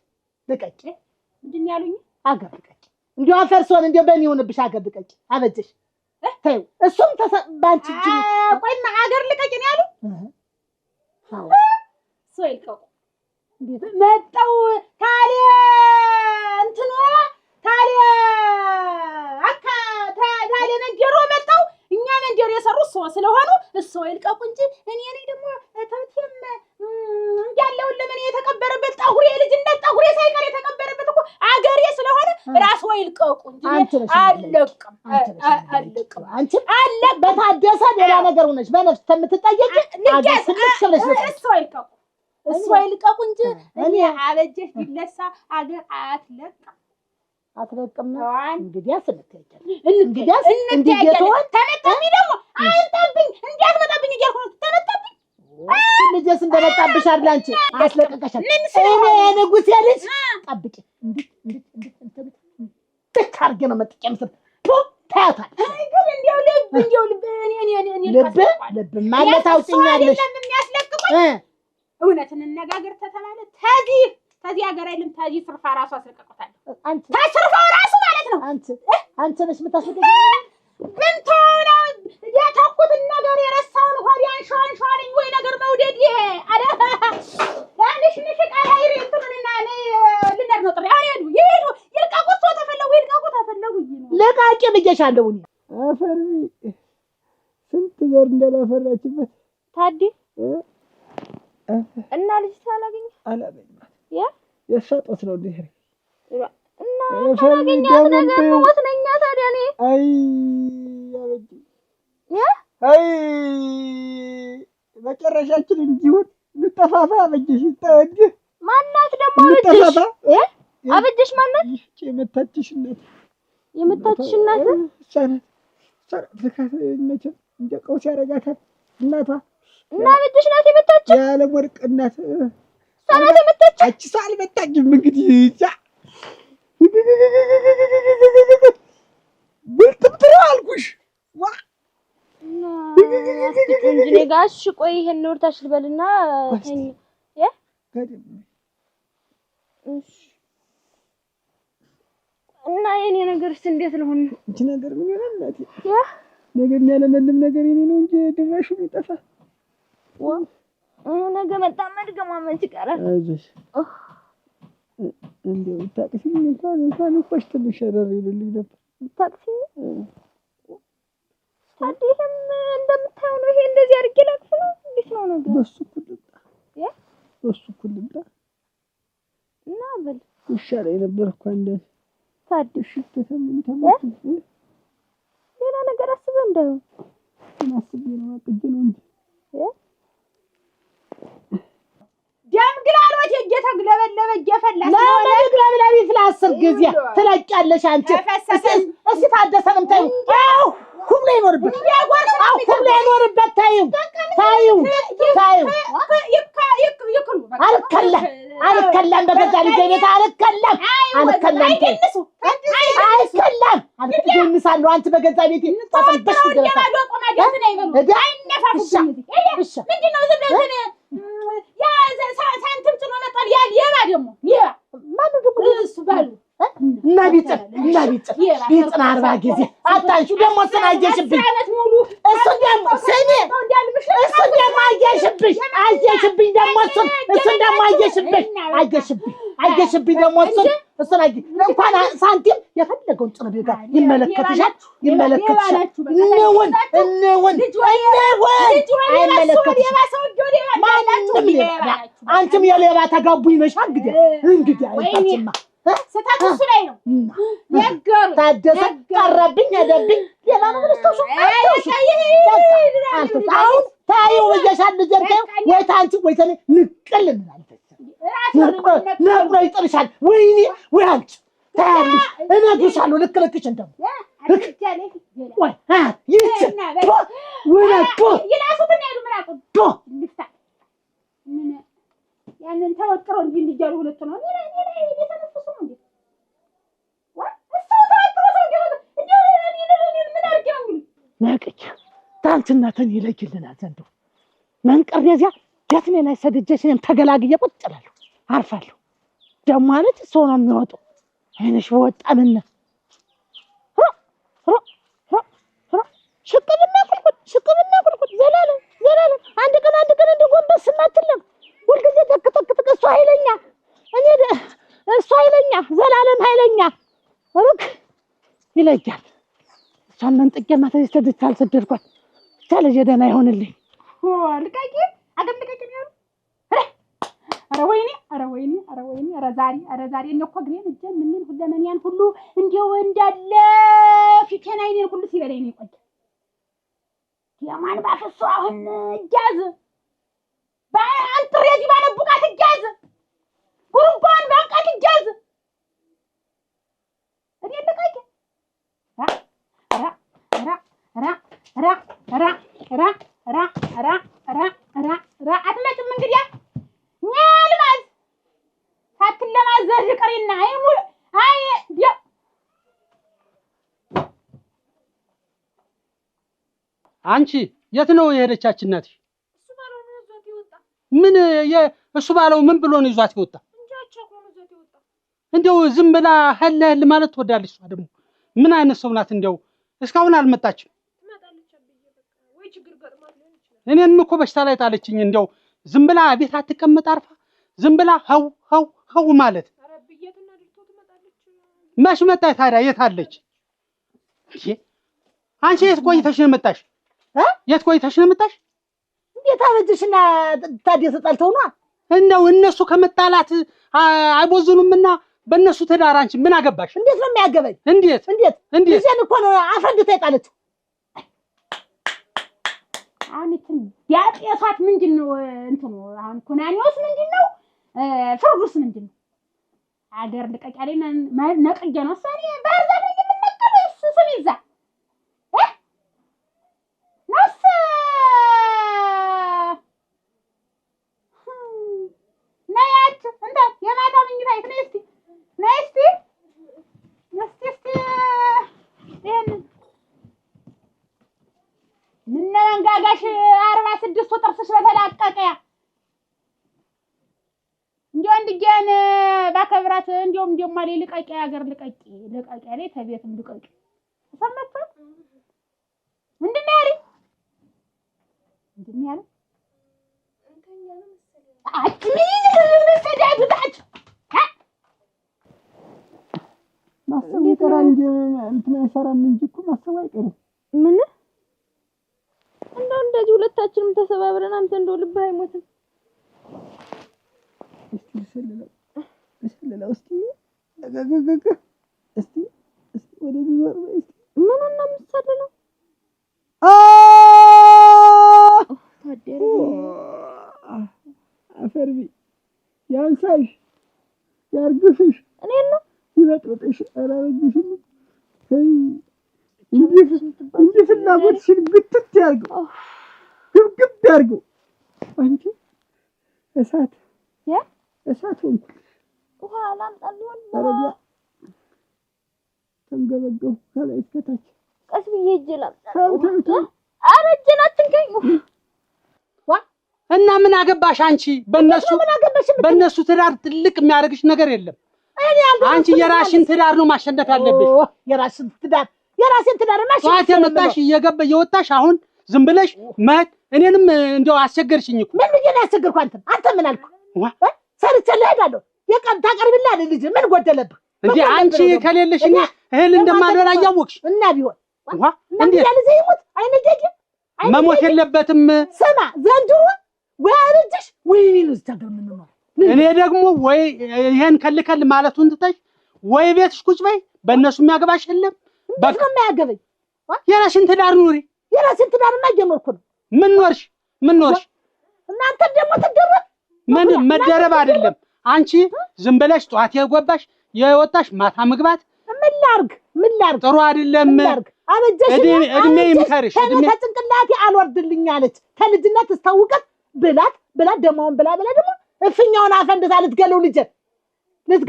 ምንድን ነው ያሉኝ? አገር ልቀቂ። እንዲሁ አፈርሶን እንዲሁ በሚሆንብሽ አገር ልቀቂ። አበጀሽ ተይው። እሱም ባንቺ እጅ ቆይና አገር ልቀቂ ነው ያሉ? አዎ ሰው ይልቀቁ መጣው ታዲያ እንትኑ ታዲያ ታዲያ መንጀሮ መጣው። እኛ መንጀሮ የሰሩ ሰው ስለሆኑ እሱ ይልቀቁ እንጂ እኔ ደግሞ ተውቴም እንዳለው ለምን የተቀበረበት ጠጉሬ ልጅነት ጠጉሬ ሳይቀር የተቀበረበት እኮ አገሬ ስለሆነ ራስ ወይ ይልቀቁ እንጂ አለቅም። አንቺ በታደሰ ሌላ ነገር ሆነሽ በነፍስ ከምትጠየቂ አገር ስልሽ እሱ ይልቀቁ እሱ ይልቀቁ እንጂ እኔ አበጀሽ ቢለሳ አገር አትለቅም። እንግዲህ አስልተያለሽ እንግዲህ ተመጣብኝ ደግሞ አይንጣብኝ እንዲያትመጣብኝ እያልኩ ነው። ተመጣብኝ ልጅስ እንደመጣብሽ አይደል አንቺ አስለቀቀሻል። እኔ ንጉሴ ልጅ ጠብቂ እንዴት አድርጌ ነው መጥቄ ምስል ታያታለሽ። ግን እንዲያው ልብ እኔ ልብ ማለት ታውቂኛለሽ እውነትን እንነጋገር ተተባለ ተዚህ ሀገር አይልም ተዚህ ስርፋ ራሱ አስለቀቁታል ታስርፋው ራሱ ማለት ነው አንቺ ነሽ የምታስለቀቁት ብንቶ ነው ያታኩት ነገር የረሳውን ሆድ ያንሻንሻልኝ ወይ ነገር መውደድ ይሄ አለ ያንሽ ንሽቃ ሀይሪ እንትንና ልነር ነው ጥሪ አሬዱ ይሄዱ ይልቀቁት ተፈለጉ ለቃቂ ብዬሻለሁ አፈሪ ስንት ዘር እንደላፈራችበት ታዲ እና ልጅ አላገኝም የሻጦት ነው እንዴ እና ታገኛት ነገር ሞት ነኛ ታዲያ እኔ አይ አይ መጨረሻችን እንዲሁን ልጠፋፋ አበጀሽ ታዲያ ማናት ደግሞ አበጀሽ ማናት የመታችሽ እናት ሰራት ዘካት መቼም እንደቀው ሲያረጋታት እናቷ እና አበጀሽ ናት የመታች ያለ ወርቅ እናት ሰራት የመታች አቺ ሳልመታጅም እንግዲህ ያ ብልጥብጥራ አልኩሽ ዋ እንጂ ጋሽ ቆይ ይሄን ወርታሽ ልበልና ተኝ እና የኔ ነገርስ እንዴት ልሆን እንጂ ነገር ምን ይሆናል እናቴ ነገር ያለመልም ነገር የኔ ነው እንጂ ድራሹ ይጠፋ ነገ መጣ መድገማ መች ቀራል አይዞሽ እንደው ታቅፊኝ እንኳን እኮሽ ትንሽ ሸረር ይልልኝ ነበር ታቅፊኝ ታዲያም እንደምታየው ነው ይሄ እንደዚህ አድርጌ ላቅፍ ነው እንዴት ነው ነገር በሱ ኩልምጣ እና በል ይሻለኝ ነበር እኮ እንደዚህ ታድሽ ተሰምተም ሌላ ነገር አስበህ እንደው አስቤ ነው አቅጄ ነው እንጂ ደም ግላሎት እየተግለበለበ እየፈላስ ነው ለግለብለቢ ስላስር ጊዜ ትለጫለሽ አንቺ እስቲ ታደሰንም ታዩ ሁሉ ይኖርበት ሁሉ ይኖርበት ታዩ አልከለም በገዛ ልጄ ቤት አልከለም አልከለም አንቺ በገዛ ቤት ታጠብሽ ቢጽና 40 ጊዜ አታንሹ ደግሞ ስናጀሽብኝ እሱ ደግሞ ሰኔ እሱ ደግሞ አየሽብኝ ደግሞ እሱን ደግሞ አየሽብኝ ደግሞ እሱን እንኳን ሳንቲም የፈለገውን ጥርቤ ጋር ይመለከትሻል እንውን አንቺም የሌባ ተጋቡኝ ነሽ እንግዲህ አይታችማ ስታክሱ ላይ ነው ነገሩ ታደሰ ቀረብኝ ሄደብኝ ሌላ ነው ምንስተው አሁን ታዩ ወየሻል ጀርከው ወይ ታንቺ ወይ ተኔ ንቅል እንላለን ነብሮ ይጥርሻል ወይኔ ወይ አንቺ ታያለሽ እነግርሻለሁ ልክልክሽ እንደው ወይ ይቺ ወላቆ ይላሱትና ያሉ ምራቁ ልፍታ ምን ያንን ተወጥሮ እንዲያሉ ሁለት ነው የተነፈሱ ነው እንዴ ነቅች ታንትና ተን ይለጅልናል ዘንዶ መንቀር የዚያ የትኔ ላይ ሰደጀሽ እኔም ተገላግዬ ቁጭ እላለሁ አርፋለሁ ደግሞ አለች ሰው ነው የሚወጣው አይነሽ ወጣንና ሽቅብና ቁልቁል ዘላለም አንድ ቀን እንደ ጎንበስ ማትለም ሁልጊዜ ተከተከተ እሱ ኃይለኛ እሱ ኃይለኛ ዘላለም ኃይለኛ ሩክ ይለጃል ሳንመን ጥቄማ ተስተድት አልሰደድኳት ታለጀ ደና ይሆንልኝ ልቃቂ አገምልቀቂ ነው ኧረ ወይኔ ኧረ ዛሬ እኮ ግሬን እጄን ምንን ሁለመንያን ሁሉ እንዲያው እንዳለ ፊቴን አይኔን ሁሉ ሲበለኝ ነው ቆይ የማን ባፈሱ አሁን እጃዝ በአንጥሬዚ ባለቡቃት እጃዝ ጉርባን ባንቃት እጃዝ እኔ ልቃቂ አትመጭም እንግዲያ ኛልማዝ ሳትለማዘዝ ቅሪና አንቺ የት ነው የሄደቻችን እናትሽ? ምን እሱ ባለው ምን ብሎ ነው ይዟት ይወጣ? እንደው ዝም ብላ ህል ማለት ትወዳለች። እሷ ደግሞ ምን አይነት ሰው ናት? እንደው እስካሁን አልመጣችም። እኔንም እኮ በሽታ ላይ ጣለችኝ። እንደው ዝም ብላ ቤት አትቀመጥ አርፋ ዝም ብላ ሀው ማለት መች መጣች ታዲያ? የት አለች? አንቺ የት ቆይተሽ ነው መጣሽ? የት ቆይተሽ ነው መጣሽ? እንዴት አበጅሽና ታዲያ ተጣልተው ነው? እንደው እነሱ ከመጣላት አይቦዝኑምና በእነሱ ትዳር አንቺ ምን አገባሽ? እንዴት ነው የሚያገበኝ? እንዴት ልጄን እኮ ነው አፈንድታ የጣለችው። አሁን ያጤሳት ምንድን ነው እንትኑ? አሁን ኩናኔውስ ምንድን ነው? ፍርዱስ ምንድን ነው? አገር ልቀቂያሌ ነቅዬ ነው ሰኔ ባህር ዛፍ ላይ የምንነቀለው ስም ይዛ ነስ ነያች እንደ የማታ ምኝታ የት ነው? እስቲ ነይ እስቲ ይሄን ምን መንጋጋሽ 46 ጥርስሽ በተላቀቀ እንዴ እንድገን ባከብራት እንደውም እንደማለ ልቀቂ ሀገር ልቀቂ ላይ ተቤትም ልቀቂ ሰማችሁ? ምንድነው ያለኝ? እንተኛ ነው መሰለኝ። አጥሚ ተዳግታች ማሰብ ይቀራል እንጂ እንትን አይሰራም እንጂ እኮ ማሰብ አይቀርም። ምን እንደዚህ ሁለታችንም ተሰባብረን አንተ እንደው ልብህ አይሞትም? እስቲ እስቲ ወደ ዞር በይ እስቲ። ምን እና ምሰለለው ታዲያ አፈርቢ ያንሳሽ ያርግፍሽ እኔ ነው ይበጥብጥሽ አራረግሽ እንጂ ፍላጎትሽን ግትት ያርገው ግብግብ ያርገው። አንቺ እሳት ሆንኩ። ውሃ ላምጣልኝ አረጋ ተንገበገቡ ከላይ እስከ ታች። ቀስ ብዬ እጄ ላምጣ። ኧረ እጄን አትንከኝ። እና ምን አገባሽ አንቺ? በእነሱ ትዳር ትልቅ የሚያደርግሽ ነገር የለም። አንቺ የራስሽን ትዳር ነው ማሸነፍ ያለብሽ። የራስሽን ትዳር ማሸነፍ ሰዓት የመጣሽ እየወጣሽ አሁን ዝም ብለሽ መት እኔንም እንደው አስቸገርሽኝ እኮ። ምን ብዬሽ ነው ያስቸገርኩህ? አንተ ምን አልኩህ? ሰርቼልህ እሄዳለሁ። የቀን ታቀርብልህ አይደል? ልጅ ምን ጎደለብህ እንዴ? አንቺ ከሌለሽ እኔ እህል እንደማልበላ እያወቅሽ እና ቢሆን እንዴ ልጅ ይሞት አይነገጅ መሞት የለበትም። ስማ ዘንድሮ ወይ አረጅሽ ወይ ነው ተገር ምን ነው። እኔ ደግሞ ወይ ይሄን ከልከል ማለቱን ትተሽ ወይ ቤትሽ ቁጭ በይ። በእነሱ የሚያገባሽ የለም። በቃ የሚያገበኝ የራስሽን ትዳር ኑሪ። የራስሽን ትዳርማ ጀመርኩ ነው። ምን ኖርሽ? እናንተ ደግሞ ትደረብ ምን መደረብ አይደለም። አንቺ ዝም ብለሽ ጧት የገባሽ የወጣሽ ማታ መግባት ምን ላርግ ጥሩ አይደለም። አበጀሽ እድሜ ይምከርሽ። እድሜ ከጭንቅላቴ አልወርድልኝ አለች። ከልጅነት እስታውቀት ብላት ደማውን ብላ ደግሞ እፍኛውን አፈንድታ ልትገለው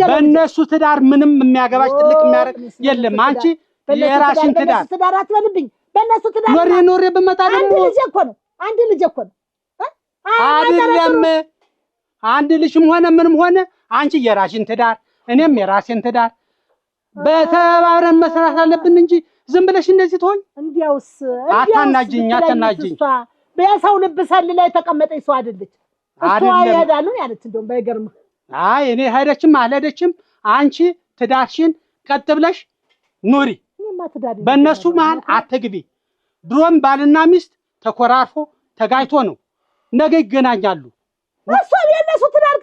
በእነሱ ትዳር ምንም የሚያገባሽ ትልቅ የሚያደርግ የለም። አንቺ የራስሽን ትዳር አትበልብኝ። በእነሱ ትዳር ኖሬ ብመጣ ደግሞ አንድ ልጅ እኮ ነው አይደለም። አንድ ልጅም ሆነ ምንም ሆነ አንቺ የራስሽን ትዳር እኔም የራሴን ትዳር በተባብረን መስራት አለብን እንጂ ዝም ብለሽ እንደዚህ ትሆኝ። እንዲያውስ አታናጅኝ። በሰው ልብ ሰል ላይ ተቀመጠች ሰው አይደለች። እሷ ይሄዳሉ ያለች እንደውም ባይገርም። አይ እኔ ሄደችም አልሄደችም አንቺ ትዳርሽን ቀጥ ብለሽ ኑሪ። በእነሱ መሀል አትግቢ። ድሮም ባልና ሚስት ተኮራርፎ ተጋይቶ ነው ነገ ይገናኛሉ። እሷ የእነሱ ትዳር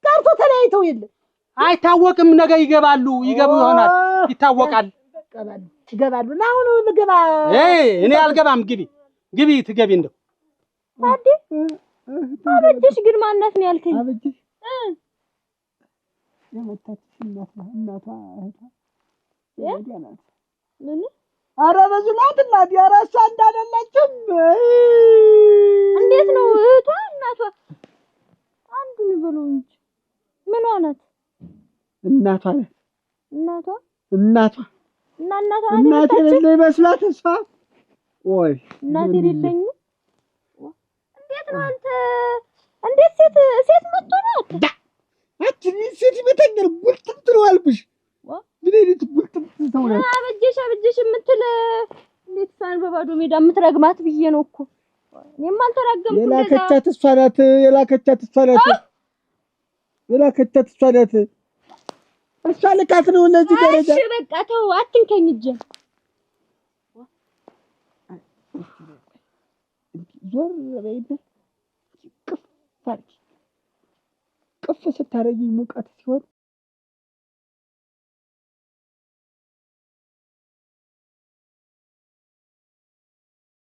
ቀርቶ ተለያይተው የለም አይታወቅም። ነገ ይገቡ ይሆናል ይታወቃል። ይገባሉ። እና አሁን ምግባ እኔ አልገባም። ግቢ ትገቢ እንደው ታዲ አበጀሽ ግን ማናት ነው ያልከኝ? አበጀሽ የመጣች እናቷ ያናት ምን ኧረ በዙላት እናት ያራሳ እንዳደለችም እንዴት ነው እህቷ እናቷ አንዱን ብሎ እንጂ ምን ሆነት? እናቷ እናቷ እናቴ ለለ ይመስላት እሷ ወይ እናት የሌለኝ እንዴት ነው አንተ? እንዴት ሴት መጥቶ ነው አንቺ ሴት ይመታኛል ጉልጥምት ነው አልኩሽ። ምን አይነት ጉልጥምት ነው? አበጀሽ የምትል እንዴት ሳን በባዶ ሜዳ የምትረግማት ብዬ ነው እኮ እኔም አልተራገምኩም። የላከቻት እሷ ናት። እሷ ልካት ነው ለዚህ ደረጃ። እሺ በቃ ተው አትንከኝ እጄን። ዞር በይና ቅፍ ስታረጊ ሙቀት ሲሆን